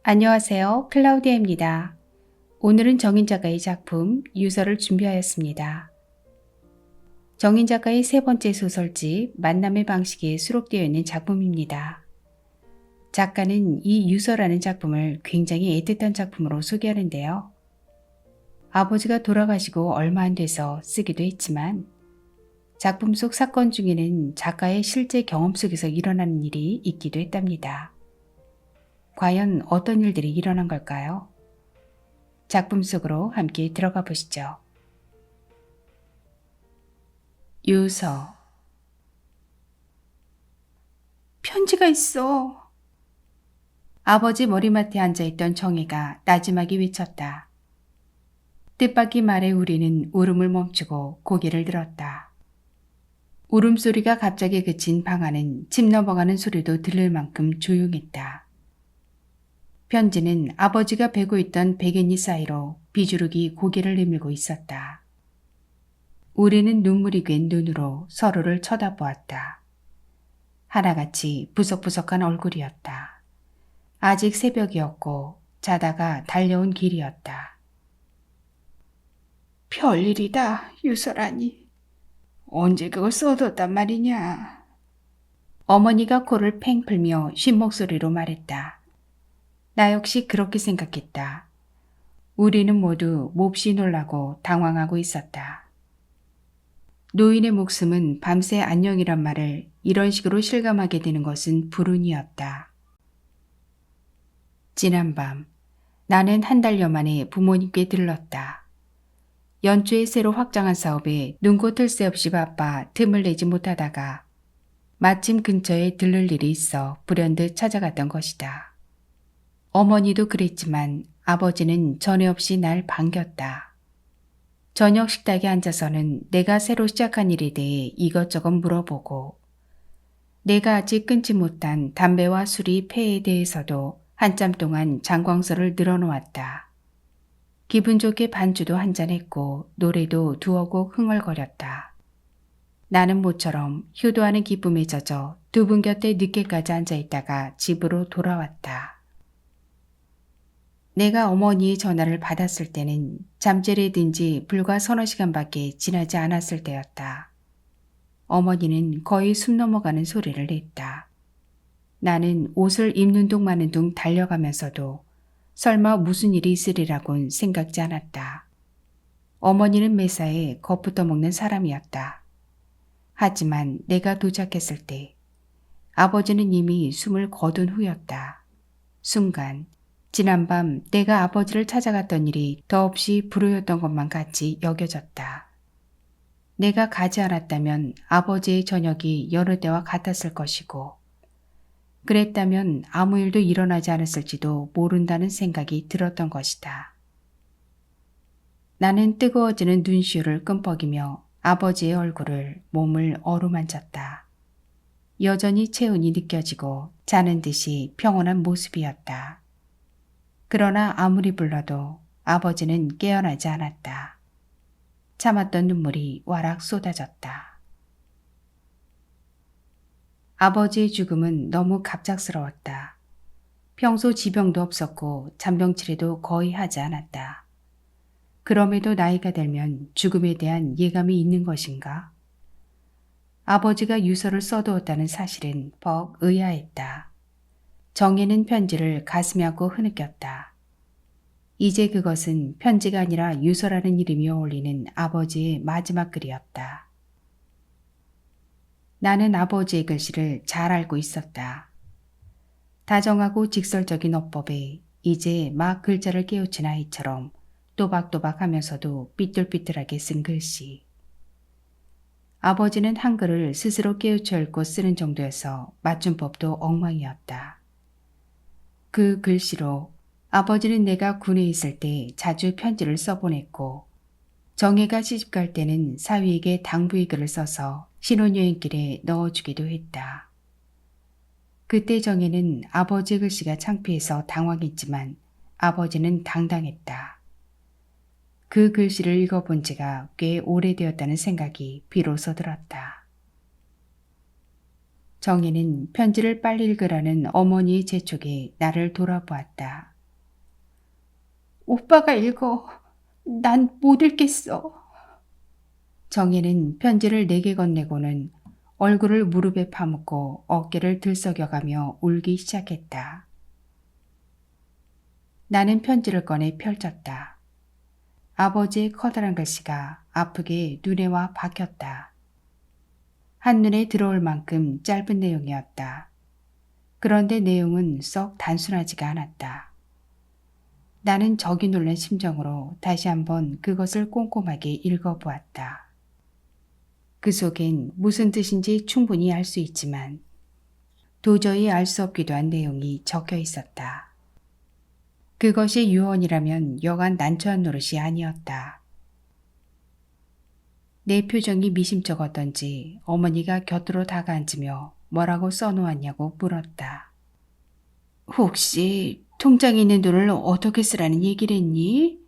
안녕하세요. 클라우디아입니다. 오늘은 정인 작가의 작품 유서를 준비하였습니다. 정인 작가의 세 번째 소설집 만남의 방식에 수록되어 있는 작품입니다. 작가는 이 유서라는 작품을 굉장히 애틋한 작품으로 소개하는데요. 아버지가 돌아가시고 얼마 안 돼서 쓰기도 했지만 작품 속 사건 중에는 작가의 실제 경험 속에서 일어나는 일이 있기도 했답니다. 과연 어떤 일들이 일어난 걸까요? 작품 속으로 함께 들어가 보시죠. 유서. 편지가 있어. 아버지 머리맡에 앉아있던 정혜가 나지막이 외쳤다. 뜻밖의 말에 우리는 울음을 멈추고 고개를 들었다. 울음소리가 갑자기 그친 방 안은 집 넘어가는 소리도 들릴 만큼 조용했다. 편지는 아버지가 베고 있던 베갯니 사이로 비주룩이 고개를 내밀고 있었다. 우리는 눈물이 괸 눈으로 서로를 쳐다보았다. 하나같이 부석부석한 얼굴이었다. 아직 새벽이었고 자다가 달려온 길이었다. 별일이다, 유서라니. 언제 그걸 써뒀단 말이냐. 어머니가 코를 팽 풀며 쉰 목소리로 말했다. 나 역시 그렇게 생각했다. 우리는 모두 몹시 놀라고 당황하고 있었다. 노인의 목숨은 밤새 안녕이란 말을 이런 식으로 실감하게 되는 것은 불운이었다. 지난밤 나는 한 달여 만에 부모님께 들렀다. 연초에 새로 확장한 사업에 눈코 뜰 새 없이 바빠 틈을 내지 못하다가 마침 근처에 들를 일이 있어 불현듯 찾아갔던 것이다. 어머니도 그랬지만 아버지는 전에 없이 날 반겼다. 저녁 식탁에 앉아서는 내가 새로 시작한 일에 대해 이것저것 물어보고 내가 아직 끊지 못한 담배와 술이 폐에 대해서도 한참 동안 장광설을 늘어놓았다. 기분 좋게 반주도 한잔했고 노래도 두어 곡 흥얼거렸다. 나는 모처럼 효도하는 기쁨에 젖어 두 분 곁에 늦게까지 앉아있다가 집으로 돌아왔다. 내가 어머니의 전화를 받았을 때는 잠자리에 든 지 불과 서너 시간밖에 지나지 않았을 때였다. 어머니는 거의 숨 넘어가는 소리를 냈다. 나는 옷을 입는 둥 마는 둥 달려가면서도 설마 무슨 일이 있으리라곤 생각지 않았다. 어머니는 매사에 겁부터 먹는 사람이었다. 하지만 내가 도착했을 때 아버지는 이미 숨을 거둔 후였다. 순간 지난밤 내가 아버지를 찾아갔던 일이 더없이 불효였던 것만 같이 여겨졌다. 내가 가지 않았다면 아버지의 저녁이 여느 때와 같았을 것이고 그랬다면 아무 일도 일어나지 않았을지도 모른다는 생각이 들었던 것이다. 나는 뜨거워지는 눈시울을 끔뻑이며 아버지의 얼굴을 몸을 어루만졌다. 여전히 체온이 느껴지고 자는 듯이 평온한 모습이었다. 그러나 아무리 불러도 아버지는 깨어나지 않았다. 참았던 눈물이 와락 쏟아졌다. 아버지의 죽음은 너무 갑작스러웠다. 평소 지병도 없었고 잔병치레도 거의 하지 않았다. 그럼에도 나이가 들면 죽음에 대한 예감이 있는 것인가? 아버지가 유서를 써두었다는 사실은 퍽 의아했다. 정혜는 편지를 가슴에 안고 흐느꼈다. 이제 그것은 편지가 아니라 유서라는 이름이 어울리는 아버지의 마지막 글이었다. 나는 아버지의 글씨를 잘 알고 있었다. 다정하고 직설적인 어법에 이제 막 글자를 깨우친 아이처럼 또박또박 하면서도 삐뚤삐뚤하게 쓴 글씨. 아버지는 한글을 스스로 깨우쳐 읽고 쓰는 정도여서 맞춤법도 엉망이었다. 그 글씨로 아버지는 내가 군에 있을 때 자주 편지를 써보냈고 정혜가 시집갈 때는 사위에게 당부의 글을 써서 신혼여행길에 넣어주기도 했다. 그때 정혜는 아버지 글씨가 창피해서 당황했지만 아버지는 당당했다. 그 글씨를 읽어본 지가 꽤 오래되었다는 생각이 비로소 들었다. 정혜는 편지를 빨리 읽으라는 어머니의 재촉에 나를 돌아보았다. 오빠가 읽어. 난 못 읽겠어. 정혜는 편지를 내게 건네고는 얼굴을 무릎에 파묻고 어깨를 들썩여가며 울기 시작했다. 나는 편지를 꺼내 펼쳤다. 아버지의 커다란 글씨가 아프게 눈에 와 박혔다. 한눈에 들어올 만큼 짧은 내용이었다. 그런데 내용은 썩 단순하지가 않았다. 나는 적이 놀란 심정으로 다시 한번 그것을 꼼꼼하게 읽어보았다. 그 속엔 무슨 뜻인지 충분히 알 수 있지만 도저히 알 수 없기도 한 내용이 적혀 있었다. 그것이 유언이라면 여간 난처한 노릇이 아니었다. 내 표정이 미심쩍었던지 어머니가 곁으로 다가앉으며 뭐라고 써놓았냐고 물었다. 혹시 통장에 있는 돈을 어떻게 쓰라는 얘기를 했니?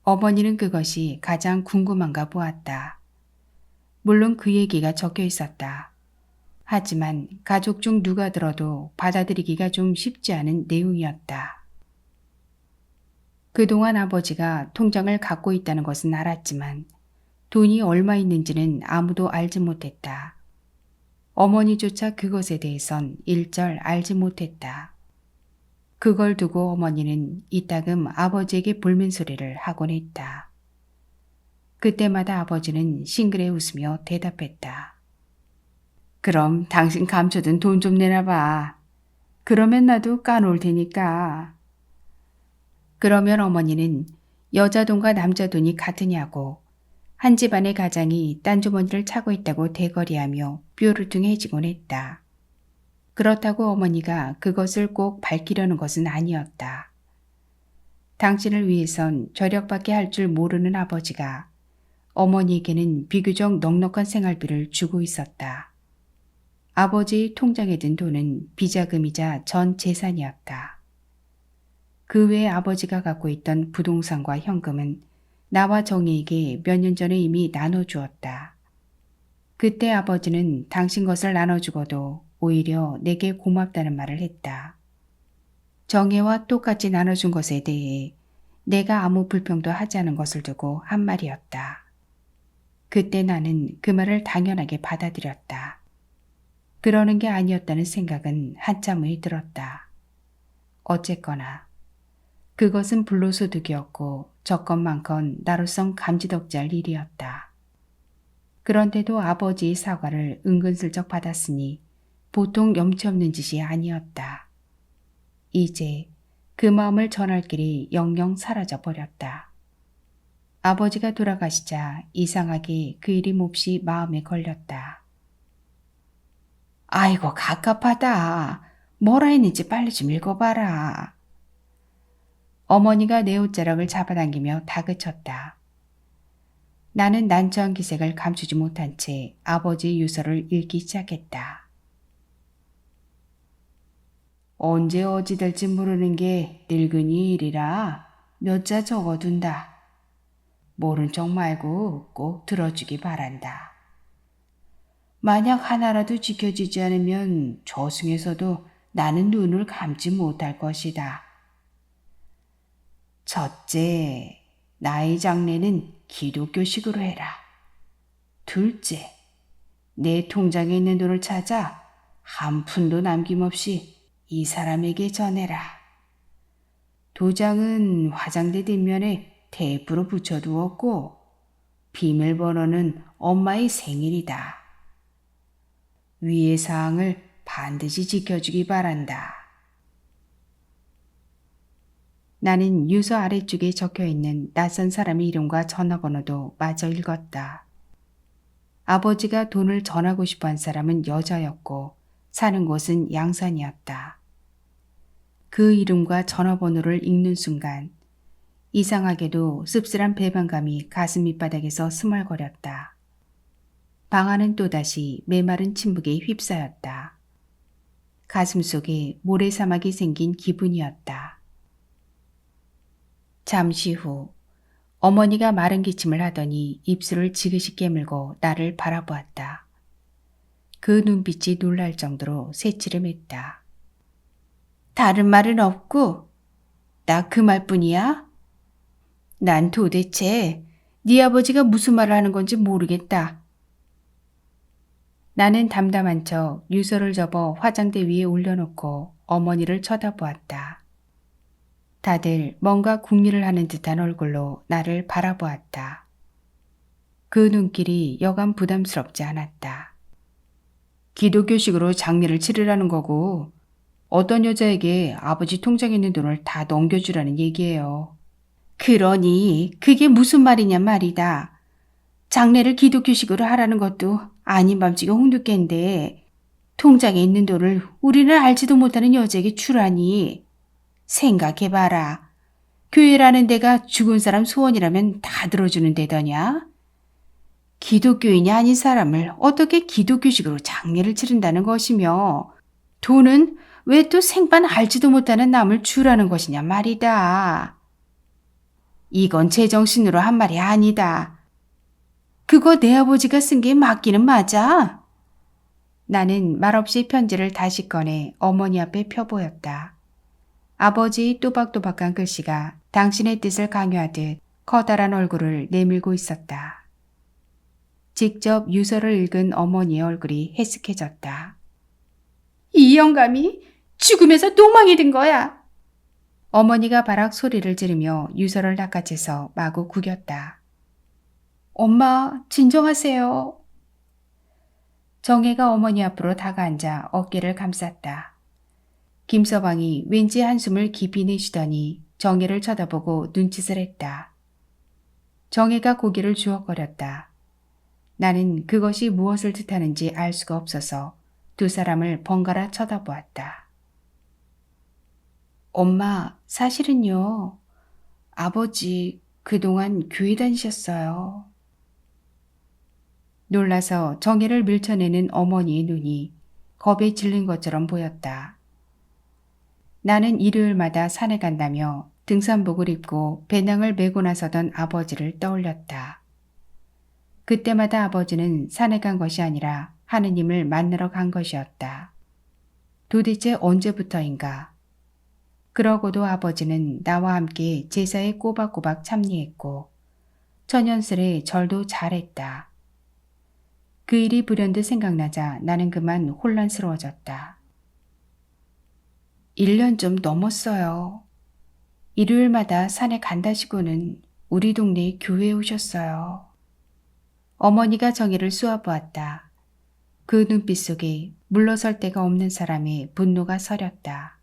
어머니는 그것이 가장 궁금한가 보았다. 물론 그 얘기가 적혀 있었다. 하지만 가족 중 누가 들어도 받아들이기가 좀 쉽지 않은 내용이었다. 그동안 아버지가 통장을 갖고 있다는 것은 알았지만 돈이 얼마 있는지는 아무도 알지 못했다. 어머니조차 그것에 대해선 일절 알지 못했다. 그걸 두고 어머니는 이따금 아버지에게 볼멘소리를 하곤 했다. 그때마다 아버지는 싱그레 웃으며 대답했다. 그럼 당신 감춰둔 돈 좀 내놔봐. 그러면 나도 까놓을 테니까. 그러면 어머니는 여자 돈과 남자 돈이 같으냐고 한 집안의 가장이 딴 주머니를 차고 있다고 대거리하며 뾰루퉁해지곤 했다. 그렇다고 어머니가 그것을 꼭 밝히려는 것은 아니었다. 당신을 위해선 절약밖에 할 줄 모르는 아버지가 어머니에게는 비교적 넉넉한 생활비를 주고 있었다. 아버지의 통장에 든 돈은 비자금이자 전 재산이었다. 그 외에 아버지가 갖고 있던 부동산과 현금은 나와 정희에게 몇 년 전에 이미 나눠주었다. 그때 아버지는 당신 것을 나눠주고도 오히려 내게 고맙다는 말을 했다. 정혜와 똑같이 나눠준 것에 대해 내가 아무 불평도 하지 않은 것을 두고 한 말이었다. 그때 나는 그 말을 당연하게 받아들였다. 그러는 게 아니었다는 생각은 한참 후에 들었다. 어쨌거나 그것은 불로소득이었고 적건만건 나로선 감지덕지할 일이었다. 그런데도 아버지의 사과를 은근슬쩍 받았으니 보통 염치 없는 짓이 아니었다. 이제 그 마음을 전할 길이 영영 사라져 버렸다. 아버지가 돌아가시자 이상하게 그 일이 몹시 마음에 걸렸다. 아이고 갑갑하다. 뭐라 했는지 빨리 좀 읽어봐라. 어머니가 내 옷자락을 잡아당기며 다그쳤다. 나는 난처한 기색을 감추지 못한 채 아버지의 유서를 읽기 시작했다. 언제 어찌 될지 모르는 게 늙은이 일이라 몇 자 적어둔다. 모른 척 말고 꼭 들어주기 바란다. 만약 하나라도 지켜지지 않으면 저승에서도 나는 눈을 감지 못할 것이다. 첫째, 나의 장례는 기독교식으로 해라. 둘째, 내 통장에 있는 돈을 찾아 한 푼도 남김없이 이 사람에게 전해라. 도장은 화장대 뒷면에 테이프로 붙여두었고 비밀번호는 엄마의 생일이다. 위의 사항을 반드시 지켜주기 바란다. 나는 유서 아래쪽에 적혀있는 낯선 사람의 이름과 전화번호도 마저 읽었다. 아버지가 돈을 전하고 싶어 한 사람은 여자였고 사는 곳은 양산이었다. 그 이름과 전화번호를 읽는 순간 이상하게도 씁쓸한 배반감이 가슴 밑바닥에서 스멀거렸다. 방 안은 또다시 메마른 침묵에 휩싸였다. 가슴 속에 모래사막이 생긴 기분이었다. 잠시 후 어머니가 마른 기침을 하더니 입술을 지그시 깨물고 나를 바라보았다. 그 눈빛이 놀랄 정도로 새치름했다. 다른 말은 없고 나 그 말뿐이야? 난 도대체 네 아버지가 무슨 말을 하는 건지 모르겠다. 나는 담담한 척 유서를 접어 화장대 위에 올려놓고 어머니를 쳐다보았다. 다들 뭔가 궁리를 하는 듯한 얼굴로 나를 바라보았다. 그 눈길이 여간 부담스럽지 않았다. 기독교식으로 장례를 치르라는 거고 어떤 여자에게 아버지 통장에 있는 돈을 다 넘겨주라는 얘기예요. 그러니 그게 무슨 말이냐 말이다. 장례를 기독교식으로 하라는 것도 아닌 밤중에 홍두깨인데 통장에 있는 돈을 우리는 알지도 못하는 여자에게 주라니. 생각해봐라. 교회라는 데가 죽은 사람 소원이라면 다 들어주는 데더냐? 기독교인이 아닌 사람을 어떻게 기독교식으로 장례를 치른다는 것이며 돈은 왜 또 생판 알지도 못하는 남을 주라는 것이냐 말이다. 이건 제정신으로 한 말이 아니다. 그거 내 아버지가 쓴 게 맞기는 맞아. 나는 말없이 편지를 다시 꺼내 어머니 앞에 펴보였다. 아버지의 또박또박한 글씨가 당신의 뜻을 강요하듯 커다란 얼굴을 내밀고 있었다. 직접 유서를 읽은 어머니의 얼굴이 해쓱해졌다. 이 영감이 죽음에서 도망이 든 거야. 어머니가 바락 소리를 지르며 유서를 낚아채서 마구 구겼다. 엄마, 진정하세요. 정혜가 어머니 앞으로 다가앉아 어깨를 감쌌다. 김서방이 왠지 한숨을 깊이 내쉬더니 정혜를 쳐다보고 눈짓을 했다. 정혜가 고개를 주워거렸다. 나는 그것이 무엇을 뜻하는지 알 수가 없어서 두 사람을 번갈아 쳐다보았다. 엄마, 사실은요. 아버지 그동안 교회 다니셨어요. 놀라서 정혜를 밀쳐내는 어머니의 눈이 겁에 질린 것처럼 보였다. 나는 일요일마다 산에 간다며 등산복을 입고 배낭을 메고 나서던 아버지를 떠올렸다. 그때마다 아버지는 산에 간 것이 아니라 하느님을 만나러 간 것이었다. 도대체 언제부터인가? 그러고도 아버지는 나와 함께 제사에 꼬박꼬박 참여했고 천연스레 절도 잘했다. 그 일이 불현듯 생각나자 나는 그만 혼란스러워졌다. 1년 좀 넘었어요. 일요일마다 산에 간다시고는 우리 동네 교회에 오셨어요. 어머니가 정혜를 쏘아보았다. 그 눈빛 속에 물러설 데가 없는 사람의 분노가 서렸다.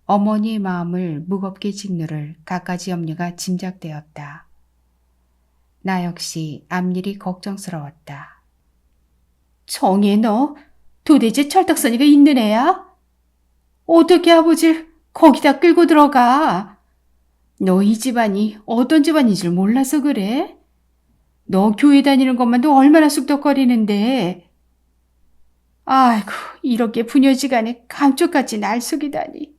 어머니의 마음을 무겁게 짓누를 갖가지 염려가 짐작되었다. 나 역시 앞일이 걱정스러웠다. 정혜, 너 도대체 철딱서니가 있는 애야? 어떻게 아버지를 거기다 끌고 들어가? 너 이 집안이 어떤 집안인 줄 몰라서 그래? 너 교회 다니는 것만도 얼마나 쑥덕거리는데. 아이고, 이렇게 부녀지간에 감쪽같이 날 속이다니.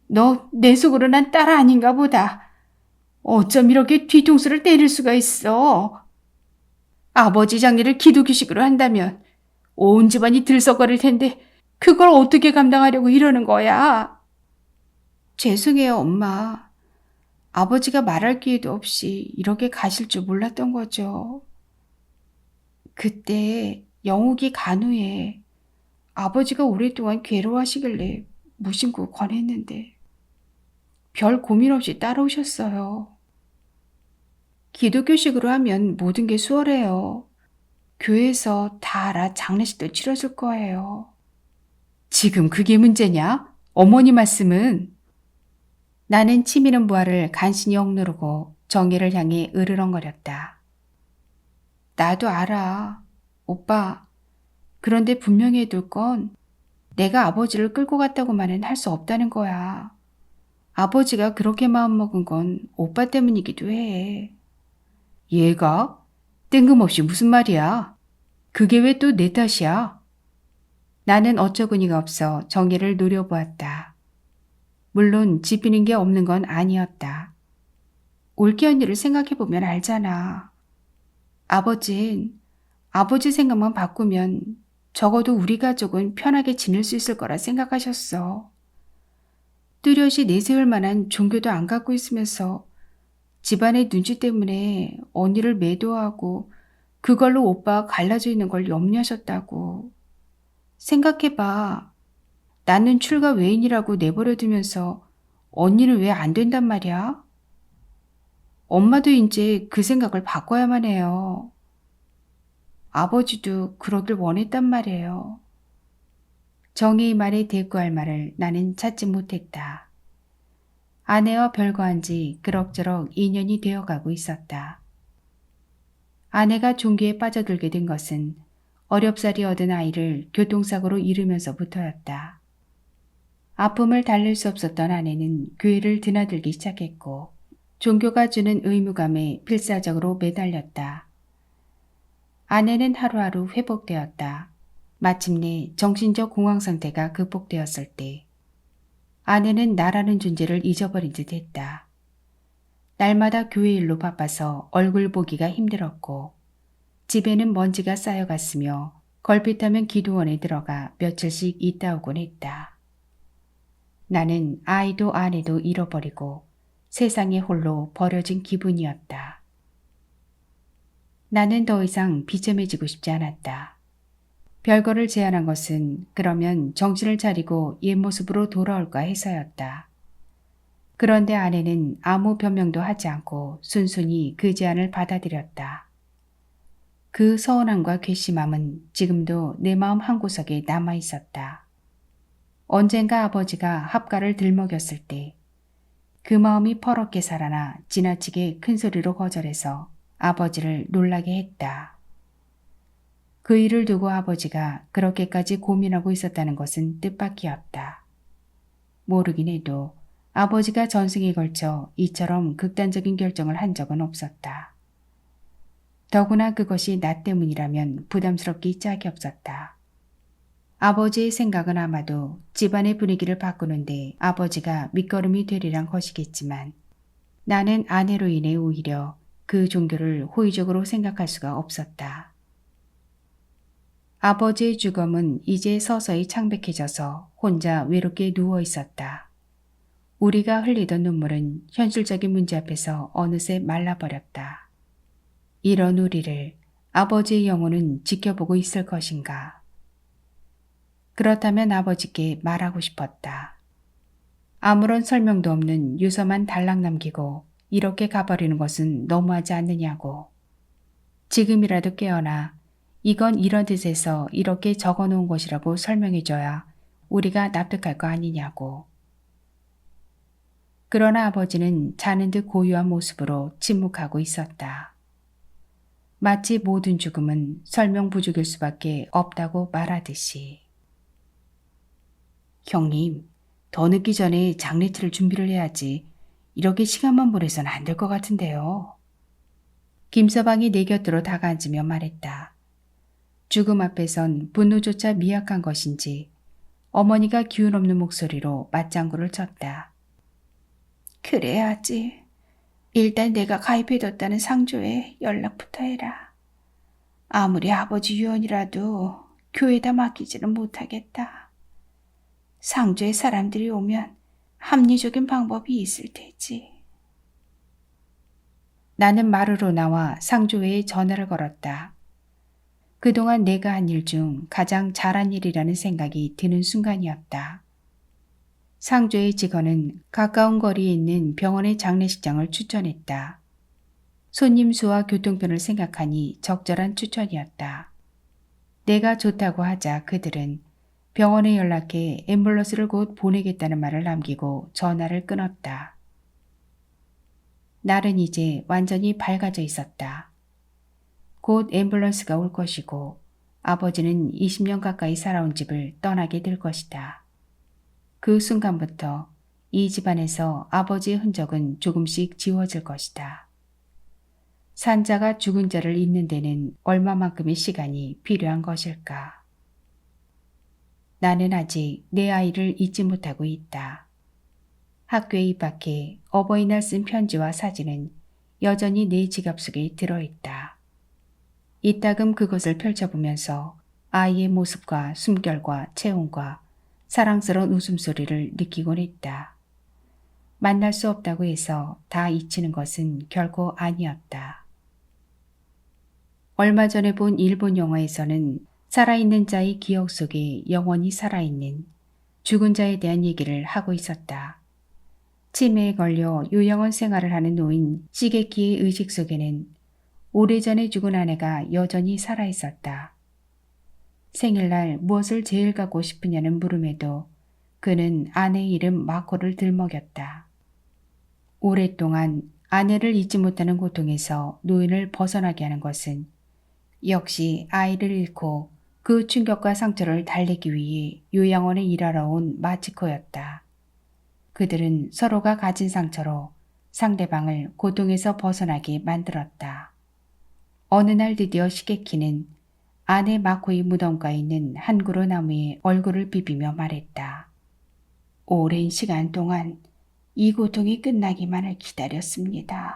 너 내 속으로 난 딸 아닌가 보다. 어쩜 이렇게 뒤통수를 때릴 수가 있어. 아버지 장례를 기독교식으로 한다면 온 집안이 들썩거릴 텐데 그걸 어떻게 감당하려고 이러는 거야? 죄송해요, 엄마. 아버지가 말할 기회도 없이 이렇게 가실 줄 몰랐던 거죠. 그때 영욱이 간호에 아버지가 오랫동안 괴로워하시길래 무심코 권했는데 별 고민 없이 따라오셨어요. 기독교식으로 하면 모든 게 수월해요. 교회에서 다 알아 장례식도 치러줄 거예요. 지금 그게 문제냐? 어머니 말씀은. 나는 치미는 부하를 간신히 억누르고 정혜를 향해 으르렁거렸다. 나도 알아. 오빠. 그런데 분명히 해둘 건 내가 아버지를 끌고 갔다고만은 할 수 없다는 거야. 아버지가 그렇게 마음먹은 건 오빠 때문이기도 해. 얘가? 뜬금없이 무슨 말이야? 그게 왜 또 내 탓이야? 나는 어처구니가 없어 정혜를 노려보았다. 물론 짚이는 게 없는 건 아니었다. 올케 언니를 생각해보면 알잖아. 아버진 아버지 생각만 바꾸면 적어도 우리 가족은 편하게 지낼 수 있을 거라 생각하셨어. 뚜렷이 내세울 만한 종교도 안 갖고 있으면서 집안의 눈치 때문에 언니를 매도하고 그걸로 오빠가 갈라져 있는 걸 염려하셨다고. 생각해봐. 나는 출가 외인이라고 내버려두면서 언니는 왜 안 된단 말이야? 엄마도 이제 그 생각을 바꿔야만 해요. 아버지도 그러길 원했단 말이에요. 정희의 말에 대꾸할 말을 나는 찾지 못했다. 아내와 별거한 지 그럭저럭 2년이 되어가고 있었다. 아내가 종교에 빠져들게 된 것은 어렵사리 얻은 아이를 교통사고로 잃으면서부터였다. 아픔을 달랠 수 없었던 아내는 교회를 드나들기 시작했고 종교가 주는 의무감에 필사적으로 매달렸다. 아내는 하루하루 회복되었다. 마침내 정신적 공황 상태가 극복되었을 때 아내는 나라는 존재를 잊어버린 듯 했다. 날마다 교회 일로 바빠서 얼굴 보기가 힘들었고 집에는 먼지가 쌓여갔으며 걸핏하면 기도원에 들어가 며칠씩 있다 오곤 했다. 나는 아이도 아내도 잃어버리고 세상에 홀로 버려진 기분이었다. 나는 더 이상 비참해지고 싶지 않았다. 별거를 제안한 것은 그러면 정신을 차리고 옛 모습으로 돌아올까 해서였다. 그런데 아내는 아무 변명도 하지 않고 순순히 그 제안을 받아들였다. 그 서운함과 괘씸함은 지금도 내 마음 한구석에 남아 있었다. 언젠가 아버지가 합가를 들먹였을 때 그 마음이 퍼렇게 살아나 지나치게 큰 소리로 거절해서 아버지를 놀라게 했다. 그 일을 두고 아버지가 그렇게까지 고민하고 있었다는 것은 뜻밖이었다. 모르긴 해도 아버지가 전생에 걸쳐 이처럼 극단적인 결정을 한 적은 없었다. 더구나 그것이 나 때문이라면 부담스럽기 짝이 없었다. 아버지의 생각은 아마도 집안의 분위기를 바꾸는데 아버지가 밑거름이 되리란 것이겠지만 나는 아내로 인해 오히려 그 종교를 호의적으로 생각할 수가 없었다. 아버지의 죽음은 이제 서서히 창백해져서 혼자 외롭게 누워 있었다. 우리가 흘리던 눈물은 현실적인 문제 앞에서 어느새 말라버렸다. 이런 우리를 아버지의 영혼은 지켜보고 있을 것인가? 그렇다면 아버지께 말하고 싶었다. 아무런 설명도 없는 유서만 달랑 남기고 이렇게 가버리는 것은 너무하지 않느냐고. 지금이라도 깨어나 이건 이런 뜻에서 이렇게 적어놓은 것이라고 설명해줘야 우리가 납득할 거 아니냐고. 그러나 아버지는 자는 듯 고요한 모습으로 침묵하고 있었다. 마치 모든 죽음은 설명 부족일 수밖에 없다고 말하듯이. 형님, 더 늦기 전에 장례치를 준비를 해야지. 이렇게 시간만 보내선 안 될 것 같은데요. 김서방이 내 곁으로 다가앉으며 말했다. 죽음 앞에선 분노조차 미약한 것인지 어머니가 기운 없는 목소리로 맞장구를 쳤다. 그래야지. 일단 내가 가입해뒀다는 상조에 연락부터 해라. 아무리 아버지 유언이라도 교회에다 맡기지는 못하겠다. 상조에 사람들이 오면 합리적인 방법이 있을 테지. 나는 마루로 나와 상조회에 전화를 걸었다. 그동안 내가 한 일 중 가장 잘한 일이라는 생각이 드는 순간이었다. 상조의 직원은 가까운 거리에 있는 병원의 장례식장을 추천했다. 손님 수와 교통편을 생각하니 적절한 추천이었다. 내가 좋다고 하자 그들은 병원에 연락해 앰뷸런스를 곧 보내겠다는 말을 남기고 전화를 끊었다. 날은 이제 완전히 밝아져 있었다. 곧 앰뷸런스가 올 것이고 아버지는 20년 가까이 살아온 집을 떠나게 될 것이다. 그 순간부터 이 집안에서 아버지의 흔적은 조금씩 지워질 것이다. 산자가 죽은 자를 잊는 데는 얼마만큼의 시간이 필요한 것일까? 나는 아직 내 아이를 잊지 못하고 있다. 학교에 입학해 어버이날 쓴 편지와 사진은 여전히 내 지갑 속에 들어있다. 이따금 그것을 펼쳐보면서 아이의 모습과 숨결과 체온과 사랑스러운 웃음소리를 느끼곤 했다. 만날 수 없다고 해서 다 잊히는 것은 결코 아니었다. 얼마 전에 본 일본 영화에서는 살아있는 자의 기억 속에 영원히 살아있는 죽은 자에 대한 얘기를 하고 있었다. 치매에 걸려 요양원 생활을 하는 노인 시게키의 의식 속에는 오래전에 죽은 아내가 여전히 살아있었다. 생일날 무엇을 제일 갖고 싶으냐는 물음에도 그는 아내의 이름 마코를 들먹였다. 오랫동안 아내를 잊지 못하는 고통에서 노인을 벗어나게 하는 것은 역시 아이를 잃고 그 충격과 상처를 달래기 위해 요양원에 일하러 온 마치코였다. 그들은 서로가 가진 상처로 상대방을 고통에서 벗어나게 만들었다. 어느 날 드디어 시게키는 아내 마코의 무덤가에 있는 한 그루 나무에 얼굴을 비비며 말했다. 오랜 시간 동안 이 고통이 끝나기만을 기다렸습니다.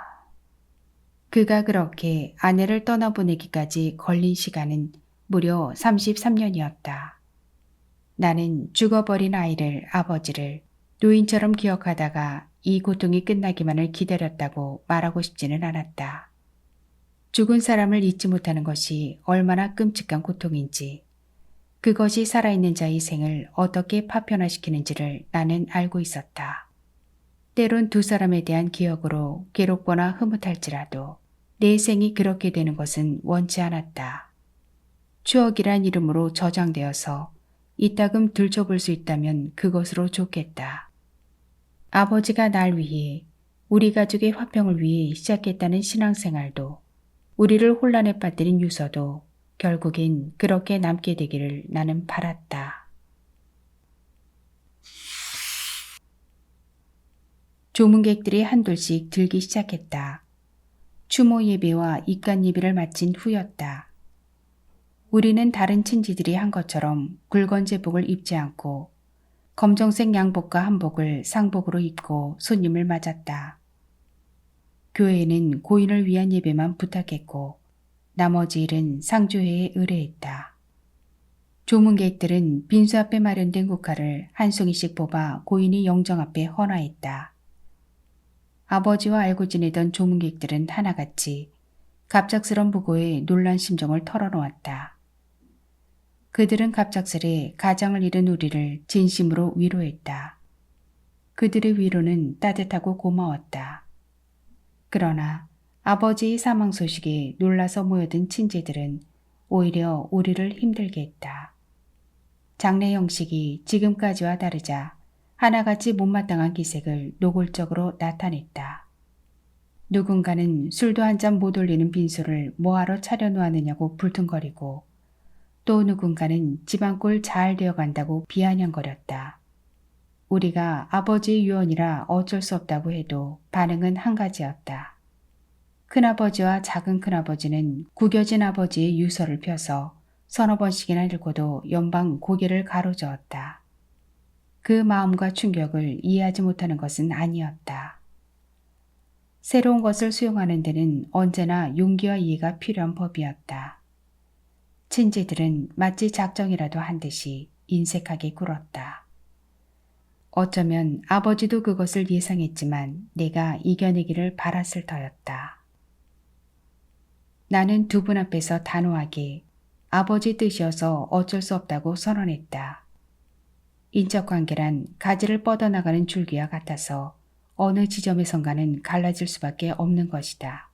그가 그렇게 아내를 떠나보내기까지 걸린 시간은 무려 33년이었다. 나는 죽어버린 아이를, 아버지를 노인처럼 기억하다가 이 고통이 끝나기만을 기다렸다고 말하고 싶지는 않았다. 죽은 사람을 잊지 못하는 것이 얼마나 끔찍한 고통인지, 그것이 살아있는 자의 생을 어떻게 파편화시키는지를 나는 알고 있었다. 때론 두 사람에 대한 기억으로 괴롭거나 흐뭇할지라도 내 생이 그렇게 되는 것은 원치 않았다. 추억이란 이름으로 저장되어서 이따금 들춰볼 수 있다면 그것으로 좋겠다. 아버지가 날 위해, 우리 가족의 화평을 위해 시작했다는 신앙생활도, 우리를 혼란에 빠뜨린 유서도 결국엔 그렇게 남게 되기를 나는 바랐다. 조문객들이 한둘씩 들기 시작했다. 추모 예배와 입간 예배를 마친 후였다. 우리는 다른 친지들이 한 것처럼 굵은 제복을 입지 않고 검정색 양복과 한복을 상복으로 입고 손님을 맞았다. 교회는 고인을 위한 예배만 부탁했고 나머지 일은 상주회에 의뢰했다. 조문객들은 빈수 앞에 마련된 국화를 한 송이씩 뽑아 고인이 영정 앞에 헌화했다. 아버지와 알고 지내던 조문객들은 하나같이 갑작스런 부고에 놀란 심정을 털어놓았다. 그들은 갑작스레 가장을 잃은 우리를 진심으로 위로했다. 그들의 위로는 따뜻하고 고마웠다. 그러나 아버지의 사망 소식에 놀라서 모여든 친지들은 오히려 우리를 힘들게 했다. 장례 형식이 지금까지와 다르자 하나같이 못마땅한 기색을 노골적으로 나타냈다. 누군가는 술도 한 잔 못 올리는 빈소를 뭐하러 차려놓았느냐고 불퉁거리고 또 누군가는 집안꼴 잘 되어간다고 비아냥거렸다. 우리가 아버지의 유언이라 어쩔 수 없다고 해도 반응은 한 가지였다. 큰아버지와 작은 큰아버지는 구겨진 아버지의 유서를 펴서 서너 번씩이나 읽고도 연방 고개를 가로저었다. 그 마음과 충격을 이해하지 못하는 것은 아니었다. 새로운 것을 수용하는 데는 언제나 용기와 이해가 필요한 법이었다. 친지들은 마치 작정이라도 한 듯이 인색하게 굴었다. 어쩌면 아버지도 그것을 예상했지만 내가 이겨내기를 바랐을 터였다. 나는 두 분 앞에서 단호하게 아버지 뜻이어서 어쩔 수 없다고 선언했다. 인적관계란 가지를 뻗어나가는 줄기와 같아서 어느 지점에선가는 갈라질 수밖에 없는 것이다.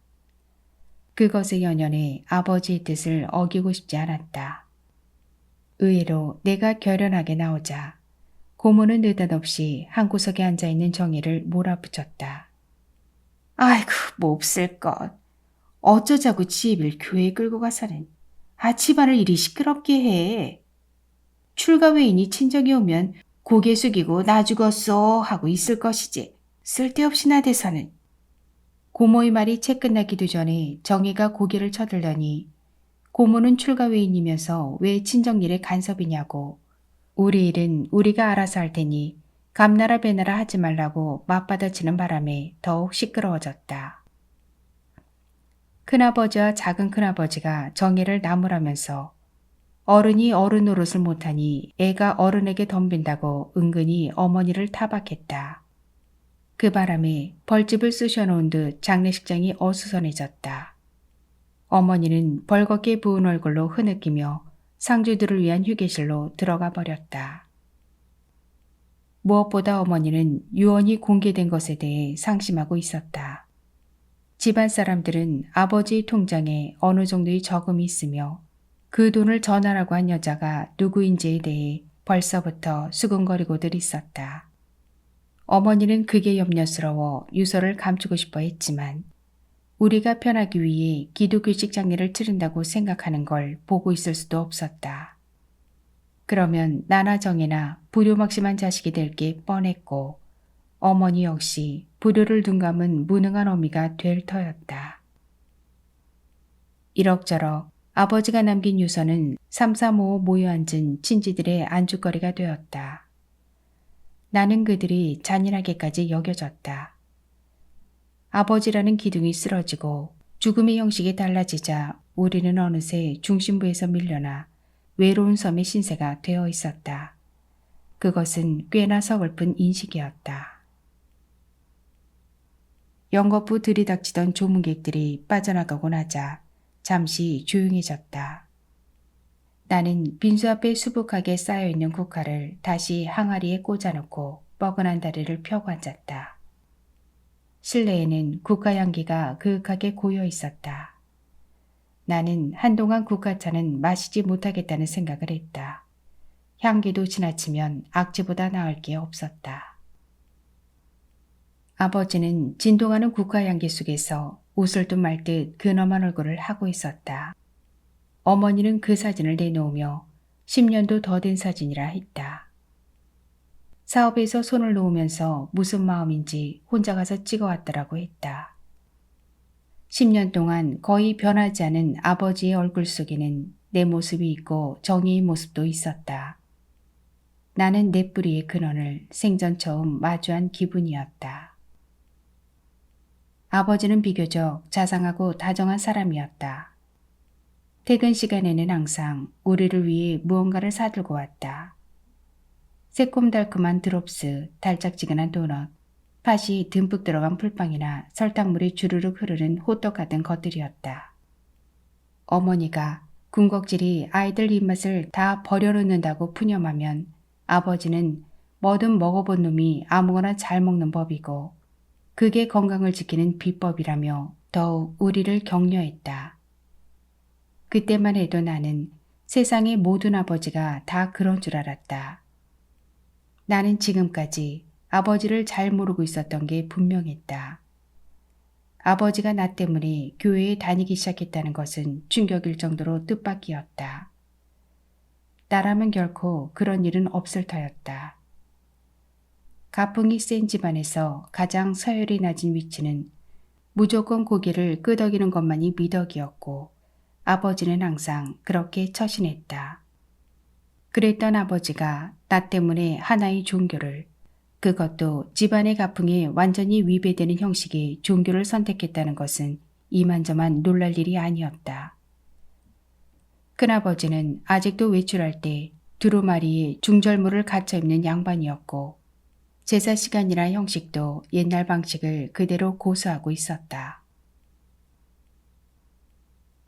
그것의 연연에 아버지의 뜻을 어기고 싶지 않았다. 의외로 내가 결연하게 나오자 고모는 느닷없이 한 구석에 앉아있는 정혜를 몰아붙였다. 아이고 몹쓸 것. 어쩌자고 지혜를 교회에 끌고 가서는. 집안을 이리 시끄럽게 해. 출가 외인이 친정에 오면 고개 숙이고 나 죽었어 하고 있을 것이지. 쓸데없이 나대서는. 고모의 말이 채 끝나기도 전에 정혜가 고개를 쳐들더니 고모는 출가 외인이면서 왜 친정일에 간섭이냐고. 우리 일은 우리가 알아서 할 테니 감나라 배나라 하지 말라고 맞받아치는 바람에 더욱 시끄러워졌다. 큰아버지와 작은 큰아버지가 정혜를 나무라면서 어른이 어른 노릇을 못하니 애가 어른에게 덤빈다고 은근히 어머니를 타박했다. 그 바람에 벌집을 쑤셔놓은 듯 장례식장이 어수선해졌다. 어머니는 벌겋게 부은 얼굴로 흐느끼며 상주들을 위한 휴게실로 들어가 버렸다. 무엇보다 어머니는 유언이 공개된 것에 대해 상심하고 있었다. 집안 사람들은 아버지의 통장에 어느 정도의 저금이 있으며 그 돈을 전하라고 한 여자가 누구인지에 대해 벌써부터 수근거리고들 있었다. 어머니는 그게 염려스러워 유서를 감추고 싶어 했지만 우리가 편하기 위해 기도교식 장례를 치른다고 생각하는 걸 보고 있을 수도 없었다. 그러면 나나 정혜나 불효막심한 자식이 될 게 뻔했고 어머니 역시 불효를 둔감은 무능한 어미가 될 터였다. 이럭저럭 아버지가 남긴 유서는 삼삼오오 모여 앉은 친지들의 안주거리가 되었다. 나는 그들이 잔인하게까지 여겨졌다. 아버지라는 기둥이 쓰러지고 죽음의 형식이 달라지자 우리는 어느새 중심부에서 밀려나 외로운 섬의 신세가 되어 있었다. 그것은 꽤나 서글픈 인식이었다. 연거푸 들이닥치던 조문객들이 빠져나가고 나자 잠시 조용해졌다. 나는 빈수 앞에 수북하게 쌓여있는 국화를 다시 항아리에 꽂아놓고 뻐근한 다리를 펴고 앉았다. 실내에는 국화 향기가 그윽하게 고여 있었다. 나는 한동안 국화차는 마시지 못하겠다는 생각을 했다. 향기도 지나치면 악취보다 나을 게 없었다. 아버지는 진동하는 국화 향기 속에서 웃을 듯 말 듯 근엄한 얼굴을 하고 있었다. 어머니는 그 사진을 내놓으며 10년도 더 된 사진이라 했다. 사업에서 손을 놓으면서 무슨 마음인지 혼자 가서 찍어왔더라고 했다. 10년 동안 거의 변하지 않은 아버지의 얼굴 속에는 내 모습이 있고 정의의 모습도 있었다. 나는 내 뿌리의 근원을 생전 처음 마주한 기분이었다. 아버지는 비교적 자상하고 다정한 사람이었다. 퇴근 시간에는 항상 우리를 위해 무언가를 사들고 왔다. 새콤달콤한 드롭스, 달짝지근한 도넛, 팥이 듬뿍 들어간 풀빵이나 설탕물이 주르륵 흐르는 호떡 같은 것들이었다. 어머니가 군것질이 아이들 입맛을 다 버려놓는다고 푸념하면 아버지는 뭐든 먹어본 놈이 아무거나 잘 먹는 법이고 그게 건강을 지키는 비법이라며 더욱 우리를 격려했다. 그때만 해도 나는 세상의 모든 아버지가 다 그런 줄 알았다. 나는 지금까지 아버지를 잘 모르고 있었던 게 분명했다. 아버지가 나 때문에 교회에 다니기 시작했다는 것은 충격일 정도로 뜻밖이었다. 나라면 결코 그런 일은 없을 터였다. 가풍이 센 집안에서 가장 서열이 낮은 위치는 무조건 고개를 끄덕이는 것만이 미덕이었고 아버지는 항상 그렇게 처신했다. 그랬던 아버지가 나 때문에 하나의 종교를, 그것도 집안의 가풍에 완전히 위배되는 형식의 종교를 선택했다는 것은 이만저만 놀랄 일이 아니었다. 큰아버지는 아직도 외출할 때 두루마리에 중절모를 갖춰 입는 양반이었고 제사 시간이나 형식도 옛날 방식을 그대로 고수하고 있었다.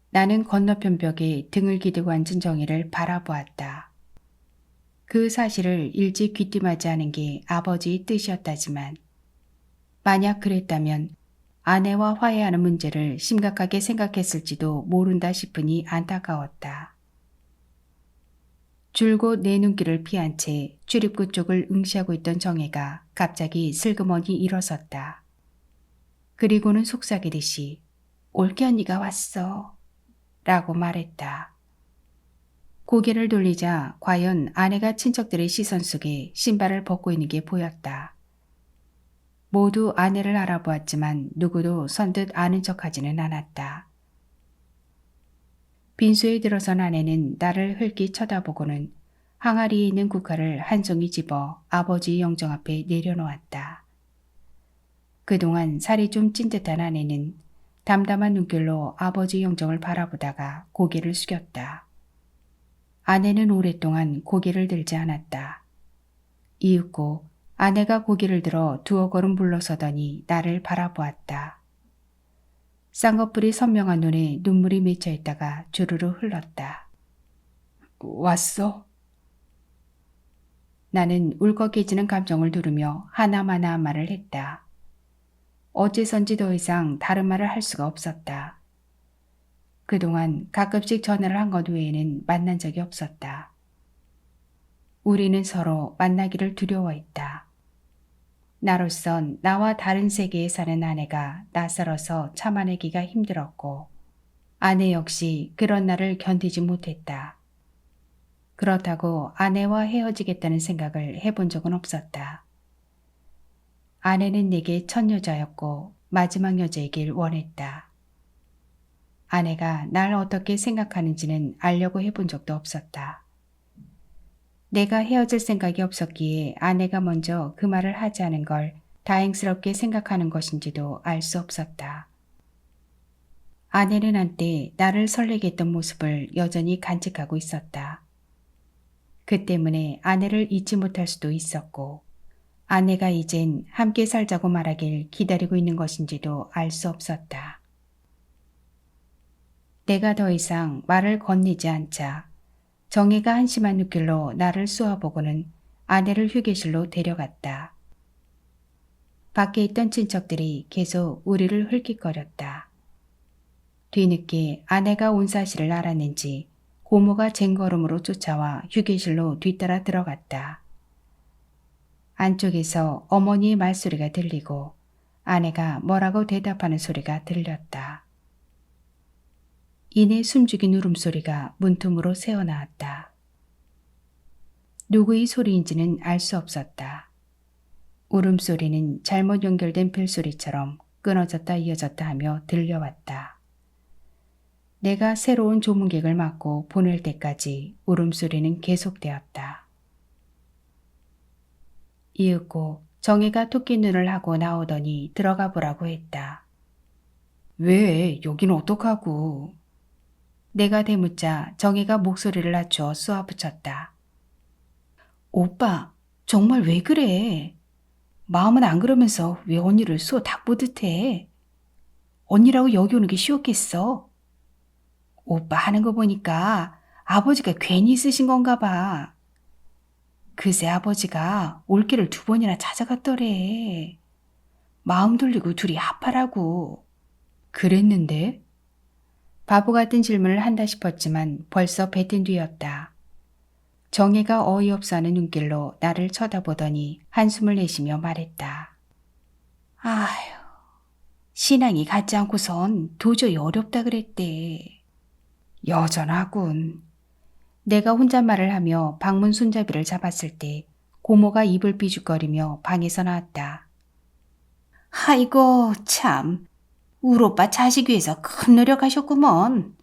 나는 건너편 벽에 등을 기대고 앉은 정혜를 바라보았다. 그 사실을 일찍 귀띔하지 않은 게 아버지의 뜻이었다지만 만약 그랬다면 아내와 화해하는 문제를 심각하게 생각했을지도 모른다 싶으니 안타까웠다. 줄곧 내 눈길을 피한 채 출입구 쪽을 응시하고 있던 정혜가 갑자기 슬그머니 일어섰다. 그리고는 속삭이듯이 올케 언니가 왔어 라고 말했다. 고개를 돌리자 과연 아내가 친척들의 시선 속에 신발을 벗고 있는 게 보였다. 모두 아내를 알아보았지만 누구도 선뜻 아는 척하지는 않았다. 빈소에 들어선 아내는 나를 흘낏 쳐다보고는 항아리에 있는 국화를 한 송이 집어 아버지의 영정 앞에 내려놓았다. 그동안 살이 좀 찐 듯한 아내는 담담한 눈길로 아버지의 영정을 바라보다가 고개를 숙였다. 아내는 오랫동안 고개를 들지 않았다. 이윽고 아내가 고개를 들어 두어 걸음 물러서더니 나를 바라보았다. 쌍꺼풀이 선명한 눈에 눈물이 맺혀 있다가 주르르 흘렀다. 왔어? 나는 울컥해지는 감정을 누르며 하나마나 말을 했다. 어째선지 더 이상 다른 말을 할 수가 없었다. 그동안 가끔씩 전화를 한 것 외에는 만난 적이 없었다. 우리는 서로 만나기를 두려워했다. 나로선 나와 다른 세계에 사는 아내가 낯설어서 참아내기가 힘들었고 아내 역시 그런 나를 견디지 못했다. 그렇다고 아내와 헤어지겠다는 생각을 해본 적은 없었다. 아내는 내게 첫 여자였고 마지막 여자이길 원했다. 아내가 날 어떻게 생각하는지는 알려고 해본 적도 없었다. 내가 헤어질 생각이 없었기에 아내가 먼저 그 말을 하지 않은 걸 다행스럽게 생각하는 것인지도 알 수 없었다. 아내는 한때 나를 설레게 했던 모습을 여전히 간직하고 있었다. 그 때문에 아내를 잊지 못할 수도 있었고 아내가 이젠 함께 살자고 말하길 기다리고 있는 것인지도 알 수 없었다. 내가 더 이상 말을 건네지 않자 정혜가 한심한 눈길로 나를 쏘아보고는 아내를 휴게실로 데려갔다. 밖에 있던 친척들이 계속 우리를 흘낏거렸다. 뒤늦게 아내가 온 사실을 알았는지 고모가 쟁걸음으로 쫓아와 휴게실로 뒤따라 들어갔다. 안쪽에서 어머니의 말소리가 들리고 아내가 뭐라고 대답하는 소리가 들렸다. 이내 숨죽인 울음소리가 문틈으로 새어나왔다. 누구의 소리인지는 알 수 없었다. 울음소리는 잘못 연결된 벨소리처럼 끊어졌다 이어졌다 하며 들려왔다. 내가 새로운 조문객을 맞고 보낼 때까지 울음소리는 계속되었다. 이윽고 정혜가 토끼눈을 하고 나오더니 들어가 보라고 했다. 왜? 여긴 어떡하고? 내가 대묻자 정혜가 목소리를 낮춰 쏘아붙였다. 오빠, 정말 왜 그래? 마음은 안 그러면서 왜 언니를 쏘 닭보듯 해? 언니라고 여기 오는 게 쉬웠겠어? 오빠 하는 거 보니까 아버지가 괜히 있으신 건가 봐. 그새 아버지가 올케를 2번이나 찾아갔더래. 마음 돌리고 둘이 합하라고. 그랬는데? 바보 같은 질문을 한다 싶었지만 벌써 뱉은 뒤였다. 정혜가 어이없어하는 눈길로 나를 쳐다보더니 한숨을 내쉬며 말했다. 아휴, 신앙이 같지 않고선 도저히 어렵다 그랬대. 여전하군. 내가 혼잣말을 하며 방문 손잡이를 잡았을 때 고모가 입을 삐죽거리며 방에서 나왔다. 아이고 참, 울 오빠 자식 위해서 큰 노력하셨구먼.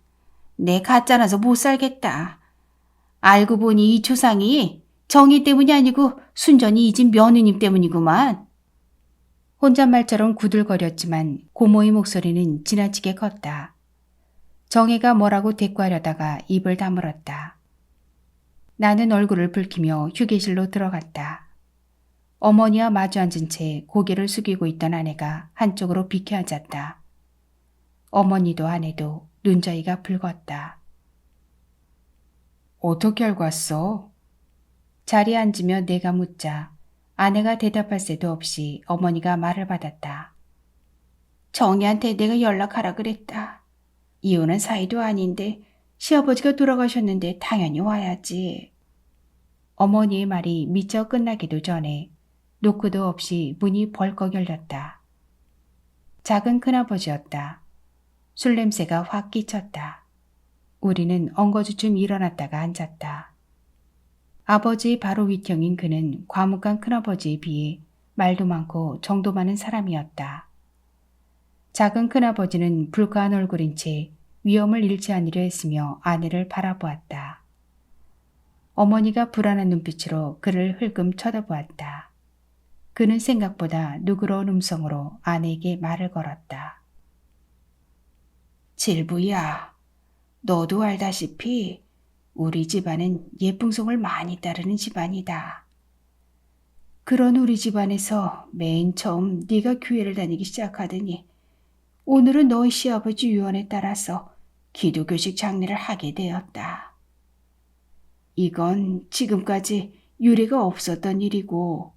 내 가짜라서 못 살겠다. 알고 보니 이 조상이 정의 때문이 아니고 순전히 잊은 며느님 때문이구만. 혼잣말처럼 구들거렸지만 고모의 목소리는 지나치게 컸다. 정혜가 뭐라고 대꾸하려다가 입을 다물었다. 나는 얼굴을 붉히며 휴게실로 들어갔다. 어머니와 마주 앉은 채 고개를 숙이고 있던 아내가 한쪽으로 비켜 앉았다. 어머니도 아내도 눈저희가 붉었다. 어떻게 알고 왔어? 자리에 앉으며 내가 묻자 아내가 대답할 새도 없이 어머니가 말을 받았다. 정희한테 내가 연락하라 그랬다. 이혼한 사이도 아닌데 시아버지가 돌아가셨는데 당연히 와야지. 어머니의 말이 미처 끝나기도 전에 노크도 없이 문이 벌컥 열렸다. 작은 큰아버지였다. 술 냄새가 확 끼쳤다. 우리는 엉거주춤 일어났다가 앉았다. 아버지의 바로 윗형인 그는 과묵한 큰아버지에 비해 말도 많고 정도 많은 사람이었다. 작은 큰아버지는 불가한 얼굴인 채 위험을 잃지 않으려 했으며 아내를 바라보았다. 어머니가 불안한 눈빛으로 그를 흘금 쳐다보았다. 그는 생각보다 누그러운 음성으로 아내에게 말을 걸었다. 질부야, 너도 알다시피 우리 집안은 예풍송을 많이 따르는 집안이다. 그런 우리 집안에서 맨 처음 네가 교회를 다니기 시작하더니 오늘은 너희 시아버지 유언에 따라서 기도교식 장례를 하게 되었다. 이건 지금까지 유례가 없었던 일이고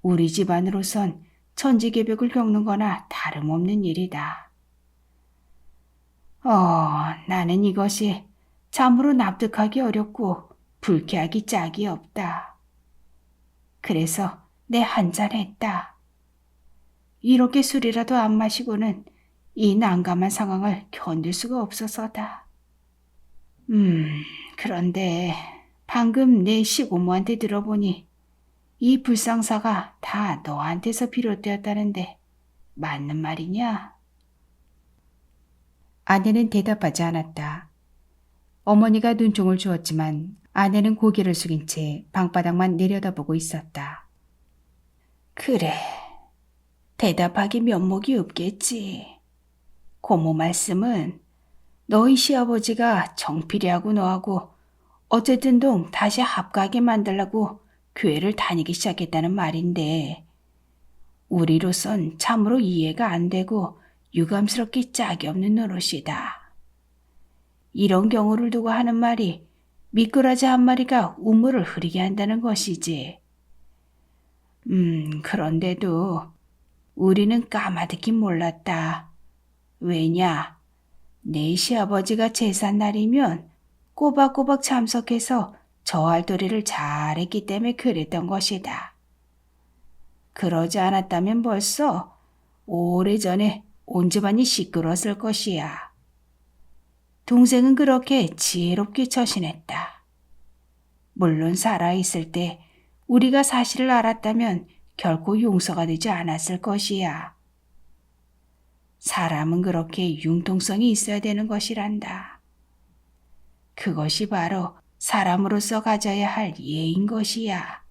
우리 집안으로선 천지개벽을 겪는 거나 다름없는 일이다. 나는 이것이 참으로 납득하기 어렵고 불쾌하기 짝이 없다. 그래서 내 한잔 했다. 이렇게 술이라도 안 마시고는 이 난감한 상황을 견딜 수가 없어서다. 그런데 방금 내 시고모한테 들어보니 이 불상사가 다 너한테서 비롯되었다는데 맞는 말이냐? 아내는 대답하지 않았다. 어머니가 눈총을 주었지만 아내는 고개를 숙인 채 방바닥만 내려다보고 있었다. 그래, 대답하기 면목이 없겠지. 고모 말씀은 너희 시아버지가 정필이하고 너하고 어쨌든 동 다시 합가하게 만들라고 교회를 다니기 시작했다는 말인데 우리로선 참으로 이해가 안 되고 유감스럽기 짝이 없는 노릇이다. 이런 경우를 두고 하는 말이 미꾸라지 한 마리가 우물을 흐리게 한다는 것이지. 그런데도 우리는 까마득히 몰랐다. 왜냐? 내 시아버지가 제삿날이면 꼬박꼬박 참석해서 저할도리를 잘했기 때문에 그랬던 것이다. 그러지 않았다면 벌써 오래전에 온 집안이 시끄러웠을 것이야. 동생은 그렇게 지혜롭게 처신했다. 물론 살아있을 때 우리가 사실을 알았다면 결코 용서가 되지 않았을 것이야. 사람은 그렇게 융통성이 있어야 되는 것이란다. 그것이 바로 사람으로서 가져야 할 예인 것이야.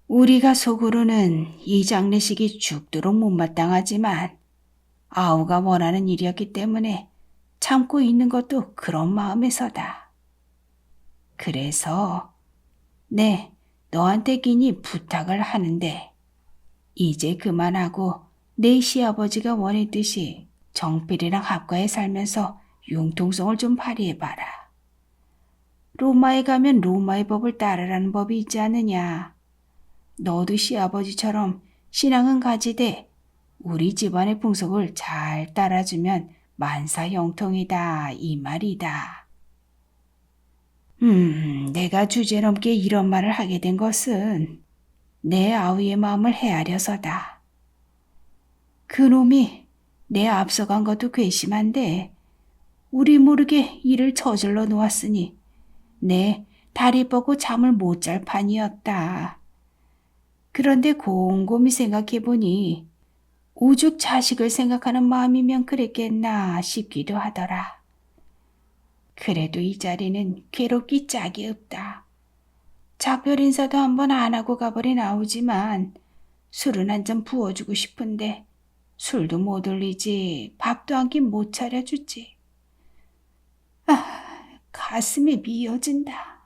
우리가 속으로는 이 장례식이 죽도록 못마땅하지만 아우가 원하는 일이었기 때문에 참고 있는 것도 그런 마음에서다. 그래서 너한테 긴히 부탁을 하는데 이제 그만하고 내 시아버지가 원했듯이 정필이랑 합가해 살면서 융통성을 좀 발휘해봐라. 로마에 가면 로마의 법을 따르라는 법이 있지 않느냐. 너도 시아버지처럼 신앙은 가지되 우리 집안의 풍속을 잘 따라주면 만사형통이다 이 말이다. 내가 주제넘게 이런 말을 하게 된 것은 내 아우의 마음을 헤아려서다. 그놈이 내 앞서간 것도 괘씸한데 우리 모르게 일을 저질러 놓았으니 내 다리 뻗고 잠을 못 잘 판이었다. 그런데 곰곰이 생각해보니 오죽 자식을 생각하는 마음이면 그랬겠나 싶기도 하더라. 그래도 이 자리는 괴롭기 짝이 없다. 작별 인사도 한번 안 하고 가버린 아우지만 술은 한 잔 부어주고 싶은데 술도 못 올리지 밥도 한 끼 못 차려주지. 가슴이 미어진다.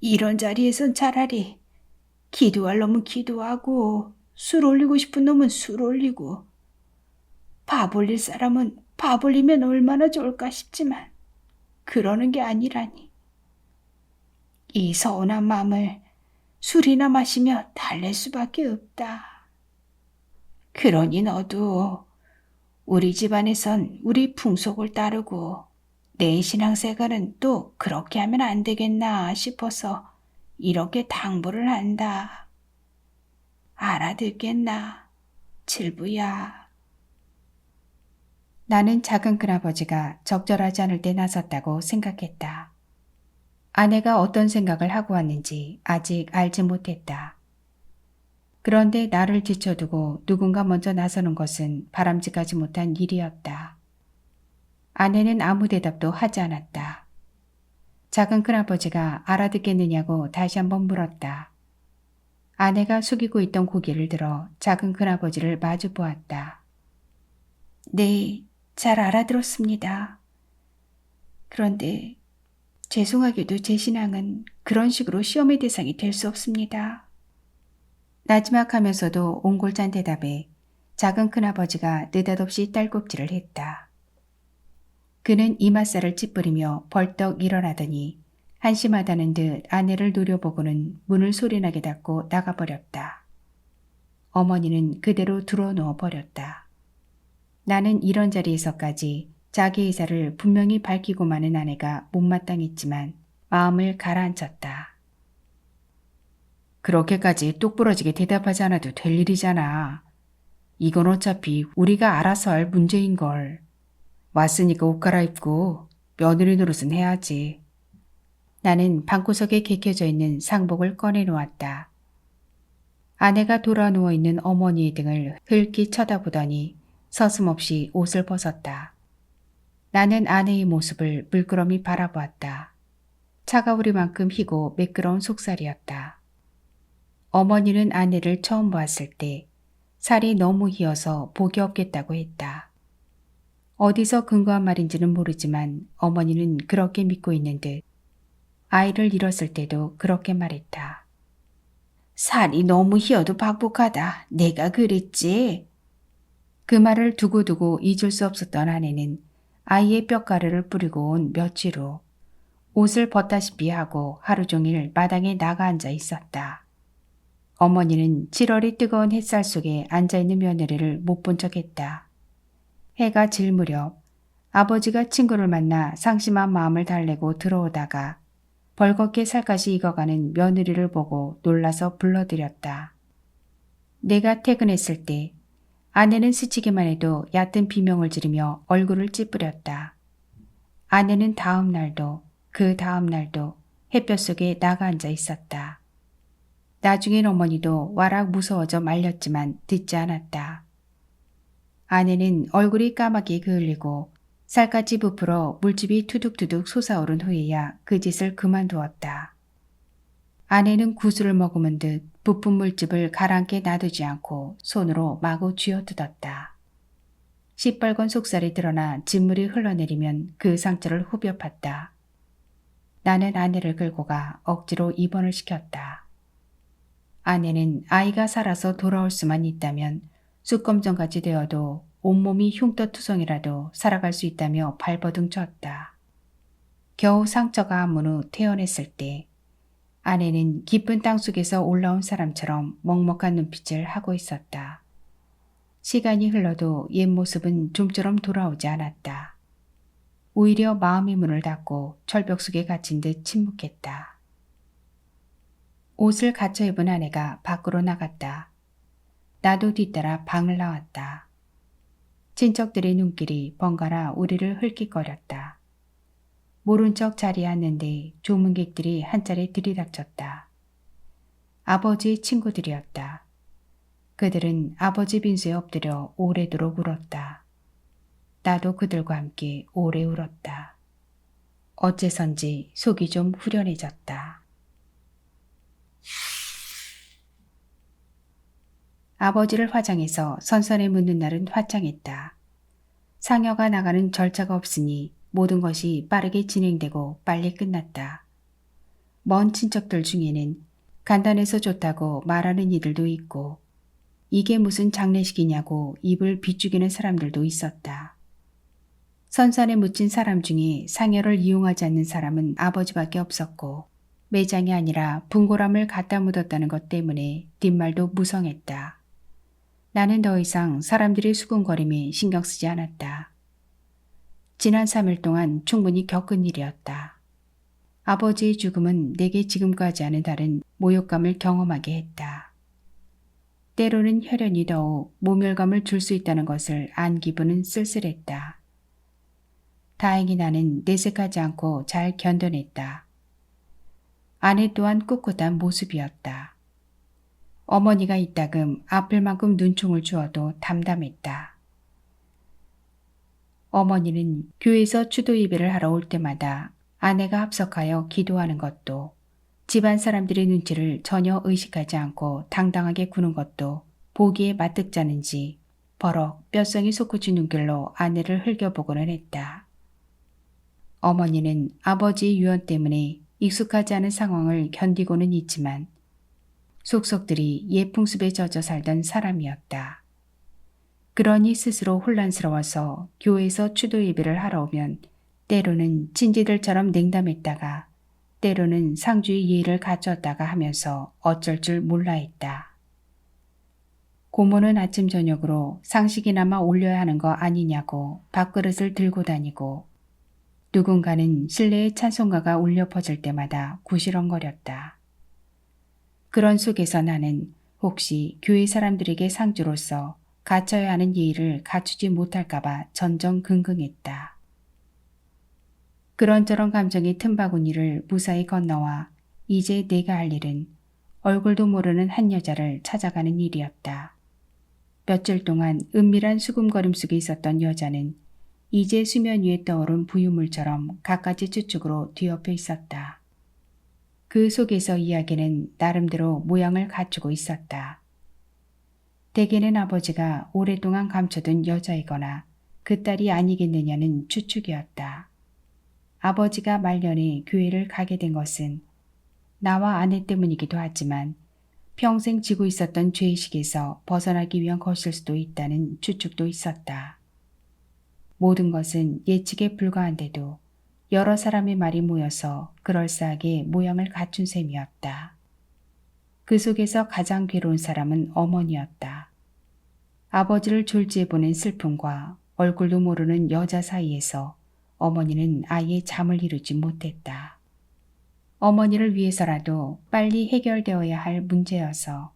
이런 자리에선 차라리 기도할 놈은 기도하고 술 올리고 싶은 놈은 술 올리고 밥 올릴 사람은 밥 올리면 얼마나 좋을까 싶지만 그러는 게 아니라니. 이 서운한 마음을 술이나 마시며 달랠 수밖에 없다. 그러니 너도 우리 집안에선 우리 풍속을 따르고 내 신앙생활은 또 그렇게 하면 안 되겠나 싶어서 이렇게 당부를 한다. 알아듣겠나, 칠부야. 나는 작은 큰아버지가 적절하지 않을 때 나섰다고 생각했다. 아내가 어떤 생각을 하고 왔는지 아직 알지 못했다. 그런데 나를 지쳐두고 누군가 먼저 나서는 것은 바람직하지 못한 일이었다. 아내는 아무 대답도 하지 않았다. 작은 큰아버지가 알아듣겠느냐고 다시 한번 물었다. 아내가 숙이고 있던 고개를 들어 작은 큰아버지를 마주 보았다. 네, 잘 알아들었습니다. 그런데 죄송하게도 제 신앙은 그런 식으로 시험의 대상이 될 수 없습니다. 나지막하면서도 옹골찬 대답에 작은 큰아버지가 느닷없이 딸꾹질을 했다. 그는 이맛살을 찌푸리며 벌떡 일어나더니 한심하다는 듯 아내를 노려보고는 문을 소리나게 닫고 나가버렸다. 어머니는 그대로 들어누워 버렸다. 나는 이런 자리에서까지 자기 의사를 분명히 밝히고 마는 아내가 못마땅했지만 마음을 가라앉혔다. 그렇게까지 똑부러지게 대답하지 않아도 될 일이잖아. 이건 어차피 우리가 알아서 할 문제인걸. 왔으니까 옷 갈아입고 며느리 노릇은 해야지. 나는 방구석에 개켜져 있는 상복을 꺼내놓았다. 아내가 돌아 누워있는 어머니의 등을 흘낏 쳐다보더니 서슴없이 옷을 벗었다. 나는 아내의 모습을 물끄러미 바라보았다. 차가우리만큼 희고 매끄러운 속살이었다. 어머니는 아내를 처음 보았을 때 살이 너무 희어서 복이 없겠다고 했다. 어디서 근거한 말인지는 모르지만 어머니는 그렇게 믿고 있는 듯 아이를 잃었을 때도 그렇게 말했다. 살이 너무 희어도 박복하다. 내가 그랬지. 그 말을 두고두고 잊을 수 없었던 아내는 아이의 뼈가루를 뿌리고 온 며칠 후 옷을 벗다시피 하고 하루 종일 마당에 나가 앉아 있었다. 어머니는 7월의 뜨거운 햇살 속에 앉아있는 며느리를 못 본 척했다. 해가 질 무렵 아버지가 친구를 만나 상심한 마음을 달래고 들어오다가 벌겋게 살갗이 익어가는 며느리를 보고 놀라서 불러들였다. 내가 퇴근했을 때 아내는 스치기만 해도 얕은 비명을 지르며 얼굴을 찌푸렸다. 아내는 다음 날도 그 다음 날도 햇볕 속에 나가 앉아 있었다. 나중엔 어머니도 와락 무서워져 말렸지만 듣지 않았다. 아내는 얼굴이 까맣게 그을리고 살갗이 부풀어 물집이 투둑투둑 솟아오른 후에야 그 짓을 그만두었다. 아내는 구슬을 머금은 듯 부푼 물집을 가라앉게 놔두지 않고 손으로 마구 쥐어뜯었다. 시뻘건 속살이 드러나 진물이 흘러내리면 그 상처를 후벼 팠다. 나는 아내를 끌고 가 억지로 입원을 시켰다. 아내는 아이가 살아서 돌아올 수만 있다면 쑥검정같이 되어도 온몸이 흉터투성이라도 살아갈 수 있다며 발버둥 쳤다. 겨우 상처가 아문 후 퇴원했을 때 아내는 깊은 땅속에서 올라온 사람처럼 먹먹한 눈빛을 하고 있었다. 시간이 흘러도 옛 모습은 좀처럼 돌아오지 않았다. 오히려 마음의 문을 닫고 철벽 속에 갇힌 듯 침묵했다. 옷을 갖춰 입은 아내가 밖으로 나갔다. 나도 뒤따라 방을 나왔다. 친척들의 눈길이 번갈아 우리를 흘낏거렸다. 모른 척 자리에 앉는데 조문객들이 한 차례 들이닥쳤다. 아버지의 친구들이었다. 그들은 아버지 빈소에 엎드려 오래도록 울었다. 나도 그들과 함께 오래 울었다. 어째선지 속이 좀 후련해졌다. 아버지를 화장해서 선선에 묻는 날은 화창했다. 상여가 나가는 절차가 없으니 모든 것이 빠르게 진행되고 빨리 끝났다. 먼 친척들 중에는 간단해서 좋다고 말하는 이들도 있고 이게 무슨 장례식이냐고 입을 비죽이는 사람들도 있었다. 선산에 묻힌 사람 중에 상여를 이용하지 않는 사람은 아버지밖에 없었고 매장이 아니라 분고람을 갖다 묻었다는 것 때문에 뒷말도 무성했다. 나는 더 이상 사람들의 수군거림에 신경 쓰지 않았다. 지난 3일 동안 충분히 겪은 일이었다. 아버지의 죽음은 내게 지금까지와는 다른 모욕감을 경험하게 했다. 때로는 혈연이 더욱 모멸감을 줄 수 있다는 것을 안 기분은 쓸쓸했다. 다행히 나는 내색하지 않고 잘 견뎌냈다. 아내 또한 꿋꿋한 모습이었다. 어머니가 이따금 아플 만큼 눈총을 주어도 담담했다. 어머니는 교회에서 추도 예배를 하러 올 때마다 아내가 합석하여 기도하는 것도 집안 사람들의 눈치를 전혀 의식하지 않고 당당하게 구는 것도 보기에 마뜩잖은지 버럭 뼛속이 솟구친 눈길로 아내를 흘겨보고는 했다. 어머니는 아버지의 유언 때문에 익숙하지 않은 상황을 견디고는 있지만 속속들이 예풍습에 젖어 살던 사람이었다. 그러니 스스로 혼란스러워서 교회에서 추도 예배를 하러 오면 때로는 친지들처럼 냉담했다가 때로는 상주의 예의를 갖췄다가 하면서 어쩔 줄 몰라 했다. 고모는 아침 저녁으로 상식이나마 올려야 하는 거 아니냐고 밥그릇을 들고 다니고 누군가는 실내에 찬송가가 울려 퍼질 때마다 구시렁거렸다. 그런 속에서 나는 혹시 교회 사람들에게 상주로서 갖춰야 하는 예의를 갖추지 못할까봐 전전긍긍했다. 그런저런 감정의 틈바구니를 무사히 건너와 이제 내가 할 일은 얼굴도 모르는 한 여자를 찾아가는 일이었다. 며칠 동안 은밀한 수금거림 속에 있었던 여자는 이제 수면 위에 떠오른 부유물처럼 갖가지 추측으로 뒤엎여 있었다. 그 속에서 이야기는 나름대로 모양을 갖추고 있었다. 대개는 아버지가 오랫동안 감춰둔 여자이거나 그 딸이 아니겠느냐는 추측이었다. 아버지가 말년에 교회를 가게 된 것은 나와 아내 때문이기도 하지만 평생 지고 있었던 죄의식에서 벗어나기 위한 것일 수도 있다는 추측도 있었다. 모든 것은 예측에 불과한데도 여러 사람의 말이 모여서 그럴싸하게 모양을 갖춘 셈이었다. 그 속에서 가장 괴로운 사람은 어머니였다. 아버지를 졸지에 보낸 슬픔과 얼굴도 모르는 여자 사이에서 어머니는 아예 잠을 이루지 못했다. 어머니를 위해서라도 빨리 해결되어야 할 문제여서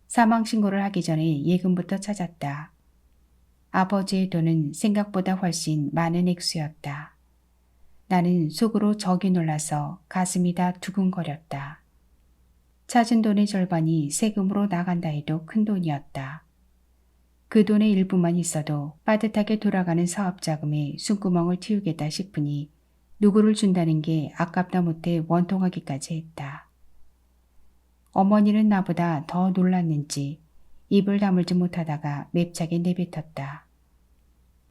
사망신고를 하기 전에 예금부터 찾았다. 아버지의 돈은 생각보다 훨씬 많은 액수였다. 나는 속으로 적이 놀라서 가슴이 다 두근거렸다. 찾은 돈의 절반이 세금으로 나간다 해도 큰 돈이었다. 그 돈의 일부만 있어도 빠듯하게 돌아가는 사업자금에 숨구멍을 틔우겠다 싶으니 누구를 준다는 게 아깝다 못해 원통하기까지 했다. 어머니는 나보다 더 놀랐는지 입을 다물지 못하다가 맵차게 내뱉었다.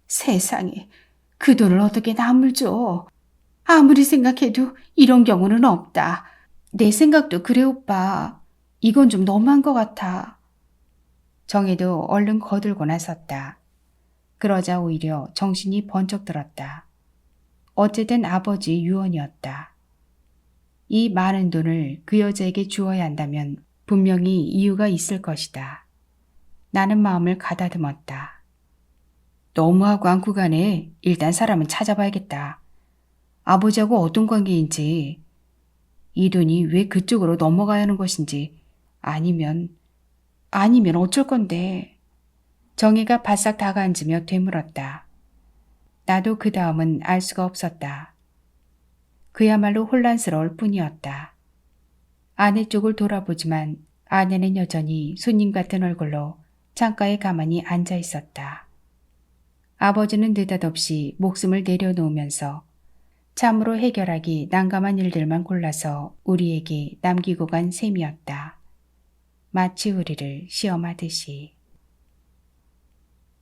세상에, 그 돈을 어떻게 남을 줘? 아무리 생각해도 이런 경우는 없다. 내 생각도 그래 오빠. 이건 좀 너무한 것 같아. 정혜도 얼른 거들고 나섰다. 그러자 오히려 정신이 번쩍 들었다. 어쨌든 아버지 유언이었다. 이 많은 돈을 그 여자에게 주어야 한다면 분명히 이유가 있을 것이다. 나는 마음을 가다듬었다. 너무하고 않고 가네. 일단 사람은 찾아봐야겠다. 아버지하고 어떤 관계인지, 이 돈이 왜 그쪽으로 넘어가야 하는 것인지, 아니면 어쩔 건데. 정희가 바싹 다가앉으며 되물었다. 나도 그 다음은 알 수가 없었다. 그야말로 혼란스러울 뿐이었다. 아내 쪽을 돌아보지만 아내는 여전히 손님 같은 얼굴로 창가에 가만히 앉아 있었다. 아버지는 느닷없이 목숨을 내려놓으면서 참으로 해결하기 난감한 일들만 골라서 우리에게 남기고 간 셈이었다. 마치 우리를 시험하듯이.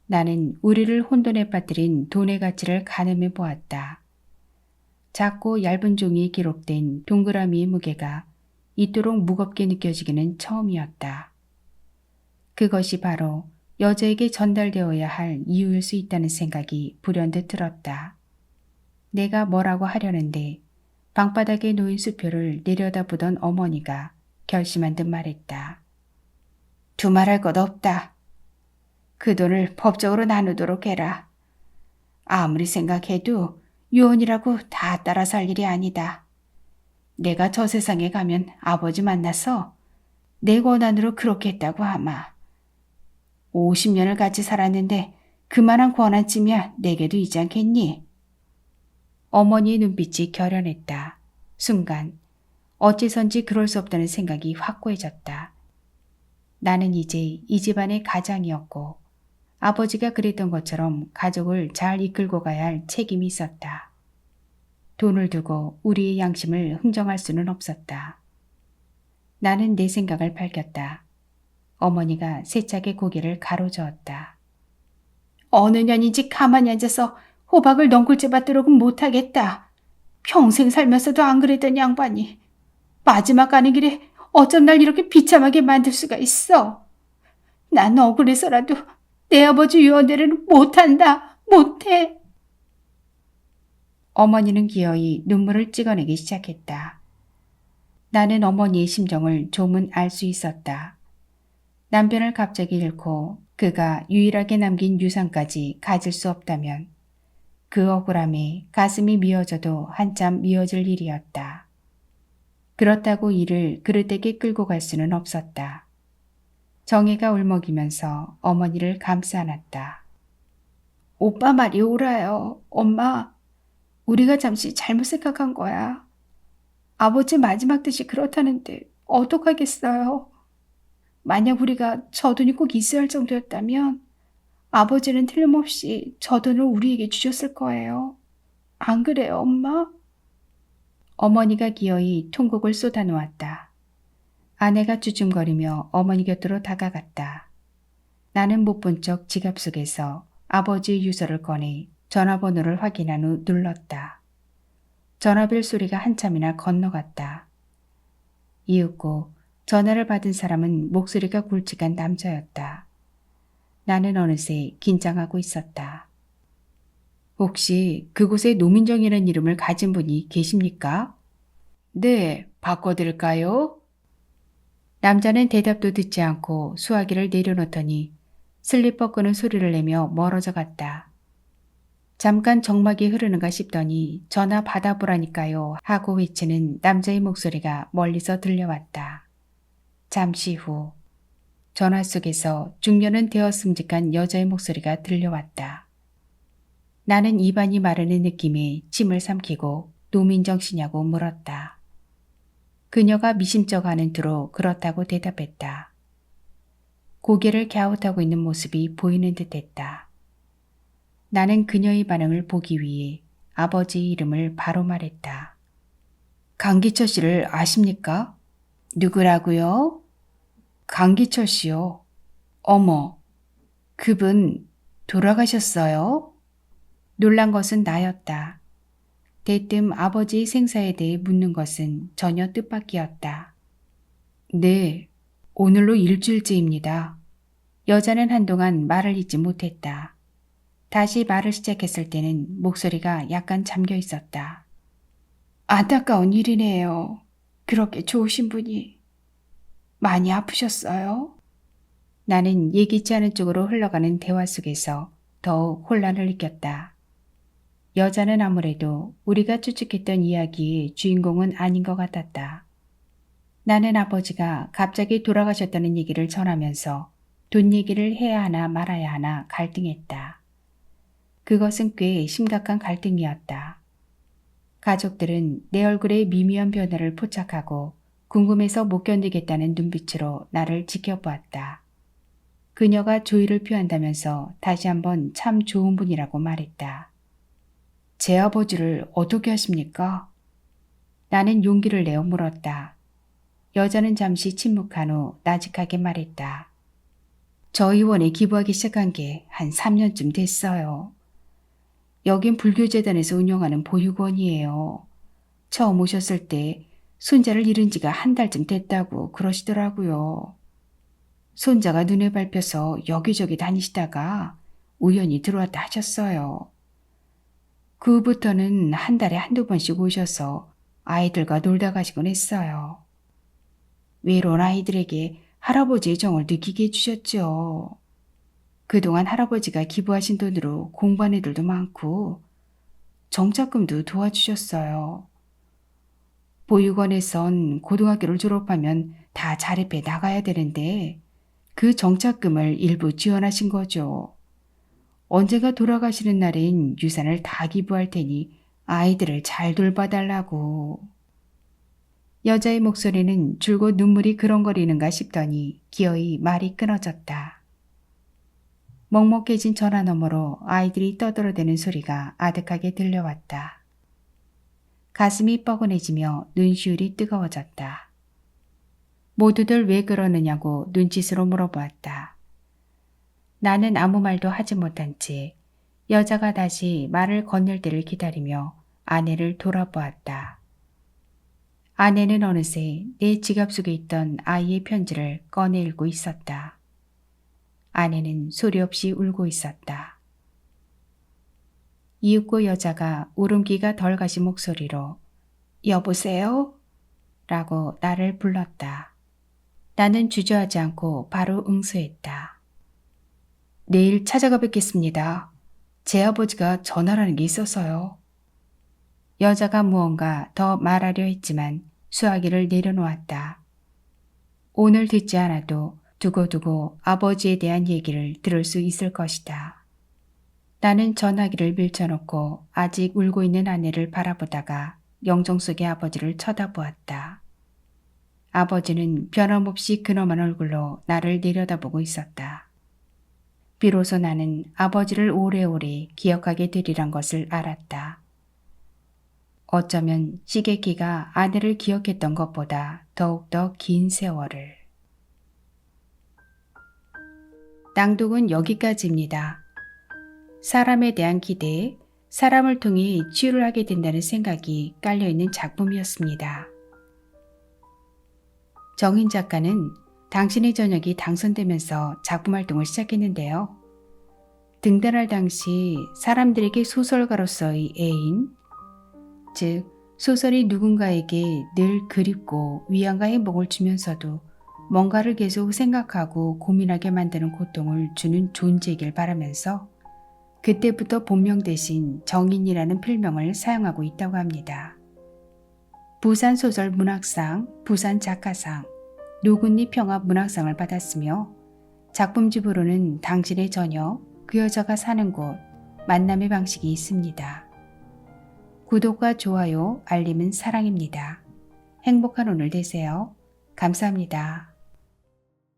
나는 우리를 혼돈에 빠뜨린 돈의 가치를 가늠해 보았다. 작고 얇은 종이에 기록된 동그라미의 무게가 이토록 무겁게 느껴지기는 처음이었다. 그것이 바로 여자에게 전달되어야 할 이유일 수 있다는 생각이 불현듯 들었다. 내가 뭐라고 하려는데 방바닥에 놓인 수표를 내려다보던 어머니가 결심한 듯 말했다. 두말할 것 없다. 그 돈을 법적으로 나누도록 해라. 아무리 생각해도 유언이라고 다 따라 살 일이 아니다. 내가 저 세상에 가면 아버지 만나서 내 권한으로 그렇게 했다고 하마. 50년을 같이 살았는데 그만한 권한쯤이야 내게도 있지 않겠니? 어머니의 눈빛이 결연했다. 순간 어째선지 그럴 수 없다는 생각이 확고해졌다. 나는 이제 이 집안의 가장이었고 아버지가 그랬던 것처럼 가족을 잘 이끌고 가야 할 책임이 있었다. 돈을 두고 우리의 양심을 흥정할 수는 없었다. 나는 내 생각을 밝혔다. 어머니가 세차게 고개를 가로저었다. 어느 년인지 가만히 앉아서 호박을 넝굴째 받도록은 못하겠다. 평생 살면서도 안 그랬던 양반이 마지막 가는 길에 어쩜 날 이렇게 비참하게 만들 수가 있어? 난 억울해서라도 내 아버지 유언대로는 못한다. 못해. 어머니는 기어이 눈물을 찍어내기 시작했다. 나는 어머니의 심정을 조금 알 수 있었다. 남편을 갑자기 잃고 그가 유일하게 남긴 유산까지 가질 수 없다면 그 억울함에 가슴이 미어져도 한참 미어질 일이었다. 그렇다고 이를 그릇되게 끌고 갈 수는 없었다. 정혜가 울먹이면서 어머니를 감싸 안았다. 오빠 말이 옳아요. 엄마, 우리가 잠시 잘못 생각한 거야. 아버지 마지막 뜻이 그렇다는데 어떡하겠어요? 만약 우리가 저 돈이 꼭 있어야 할 정도였다면 아버지는 틀림없이 저 돈을 우리에게 주셨을 거예요. 안 그래요, 엄마? 어머니가 기어이 통곡을 쏟아놓았다. 아내가 주춤거리며 어머니 곁으로 다가갔다. 나는 못 본 척 지갑 속에서 아버지의 유서를 꺼내 전화번호를 확인한 후 눌렀다. 전화벨 소리가 한참이나 건너갔다. 이윽고 전화를 받은 사람은 목소리가 굵직한 남자였다. 나는 어느새 긴장하고 있었다. 혹시 그곳에 노민정이라는 이름을 가진 분이 계십니까? 네, 바꿔드릴까요? 남자는 대답도 듣지 않고 수화기를 내려놓더니 슬리퍼 끄는 소리를 내며 멀어져 갔다. 잠깐 정막이 흐르는가 싶더니 전화 받아보라니까요 하고 외치는 남자의 목소리가 멀리서 들려왔다. 잠시 후 전화 속에서 중년은 되었음직한 여자의 목소리가 들려왔다. 나는 입안이 마르는 느낌에 침을 삼키고 노민정 씨냐고 물었다. 그녀가 미심쩍어하는 투로 그렇다고 대답했다. 고개를 갸웃하고 있는 모습이 보이는 듯했다. 나는 그녀의 반응을 보기 위해 아버지의 이름을 바로 말했다. 강기철 씨를 아십니까? 누구라고요? 강기철 씨요. 어머, 그분 돌아가셨어요? 놀란 것은 나였다. 대뜸 아버지의 생사에 대해 묻는 것은 전혀 뜻밖이었다. 네, 오늘로 일주일째입니다. 여자는 한동안 말을 잇지 못했다. 다시 말을 시작했을 때는 목소리가 약간 잠겨 있었다. 안타까운 일이네요. 그렇게 좋으신 분이. 많이 아프셨어요? 나는 예기치 않은 쪽으로 흘러가는 대화 속에서 더욱 혼란을 느꼈다. 여자는 아무래도 우리가 추측했던 이야기의 주인공은 아닌 것 같았다. 나는 아버지가 갑자기 돌아가셨다는 얘기를 전하면서 돈 얘기를 해야 하나 말아야 하나 갈등했다. 그것은 꽤 심각한 갈등이었다. 가족들은 내 얼굴의 미묘한 변화를 포착하고 궁금해서 못 견디겠다는 눈빛으로 나를 지켜보았다. 그녀가 조의를 표한다면서 다시 한번 참 좋은 분이라고 말했다. 제 아버지를 어떻게 하십니까? 나는 용기를 내어 물었다. 여자는 잠시 침묵한 후 나직하게 말했다. 저희 원에 기부하기 시작한 게 한 3년쯤 됐어요. 여긴 불교재단에서 운영하는 보육원이에요. 처음 오셨을 때 손자를 잃은 지가 한 달쯤 됐다고 그러시더라고요. 손자가 눈에 밟혀서 여기저기 다니시다가 우연히 들어왔다 하셨어요. 그 후부터는 한 달에 한두 번씩 오셔서 아이들과 놀다 가시곤 했어요. 외로운 아이들에게 할아버지의 정을 느끼게 해주셨죠. 그동안 할아버지가 기부하신 돈으로 공부한 애들도 많고 정착금도 도와주셨어요. 보육원에선 고등학교를 졸업하면 다 자립해 나가야 되는데 그 정착금을 일부 지원하신 거죠. 언제가 돌아가시는 날엔 유산을 다 기부할 테니 아이들을 잘 돌봐달라고. 여자의 목소리는 줄곧 눈물이 그렁거리는가 싶더니 기어이 말이 끊어졌다. 먹먹해진 전화 너머로 아이들이 떠들어대는 소리가 아득하게 들려왔다. 가슴이 뻐근해지며 눈시울이 뜨거워졌다. 모두들 왜 그러느냐고 눈짓으로 물어보았다. 나는 아무 말도 하지 못한 채 여자가 다시 말을 건넬 때를 기다리며 아내를 돌아보았다. 아내는 어느새 내 지갑 속에 있던 아이의 편지를 꺼내 읽고 있었다. 아내는 소리 없이 울고 있었다. 이윽고 여자가 울음기가 덜 가신 목소리로 여보세요? 라고 나를 불렀다. 나는 주저하지 않고 바로 응수했다. 내일 찾아가 뵙겠습니다. 제 아버지가 전화라는 게 있어서요. 여자가 무언가 더 말하려 했지만 수화기를 내려놓았다. 오늘 듣지 않아도 두고두고 아버지에 대한 얘기를 들을 수 있을 것이다. 나는 전화기를 밀쳐놓고 아직 울고 있는 아내를 바라보다가 영정 속의 아버지를 쳐다보았다. 아버지는 변함없이 근엄한 얼굴로 나를 내려다보고 있었다. 비로소 나는 아버지를 오래오래 기억하게 되리란 것을 알았다. 어쩌면 시계끼가 아내를 기억했던 것보다 더욱더 긴 세월을. 낭독은 여기까지입니다. 사람에 대한 기대, 사람을 통해 치유를 하게 된다는 생각이 깔려있는 작품이었습니다. 정인 작가는 당신의 저녁이 당선되면서 작품 활동을 시작했는데요. 등단할 당시 사람들에게 소설가로서의 애인, 즉 소설이 누군가에게 늘 그립고 위안과 행복을 주면서도 뭔가를 계속 생각하고 고민하게 만드는 고통을 주는 존재이길 바라면서 그때부터 본명 대신 정인이라는 필명을 사용하고 있다고 합니다. 부산소설문학상, 부산작가상, 노군리 평화문학상을 받았으며 작품집으로는 당신의 저녁, 그 여자가 사는 곳, 만남의 방식이 있습니다. 구독과 좋아요, 알림은 사랑입니다. 행복한 오늘 되세요. 감사합니다.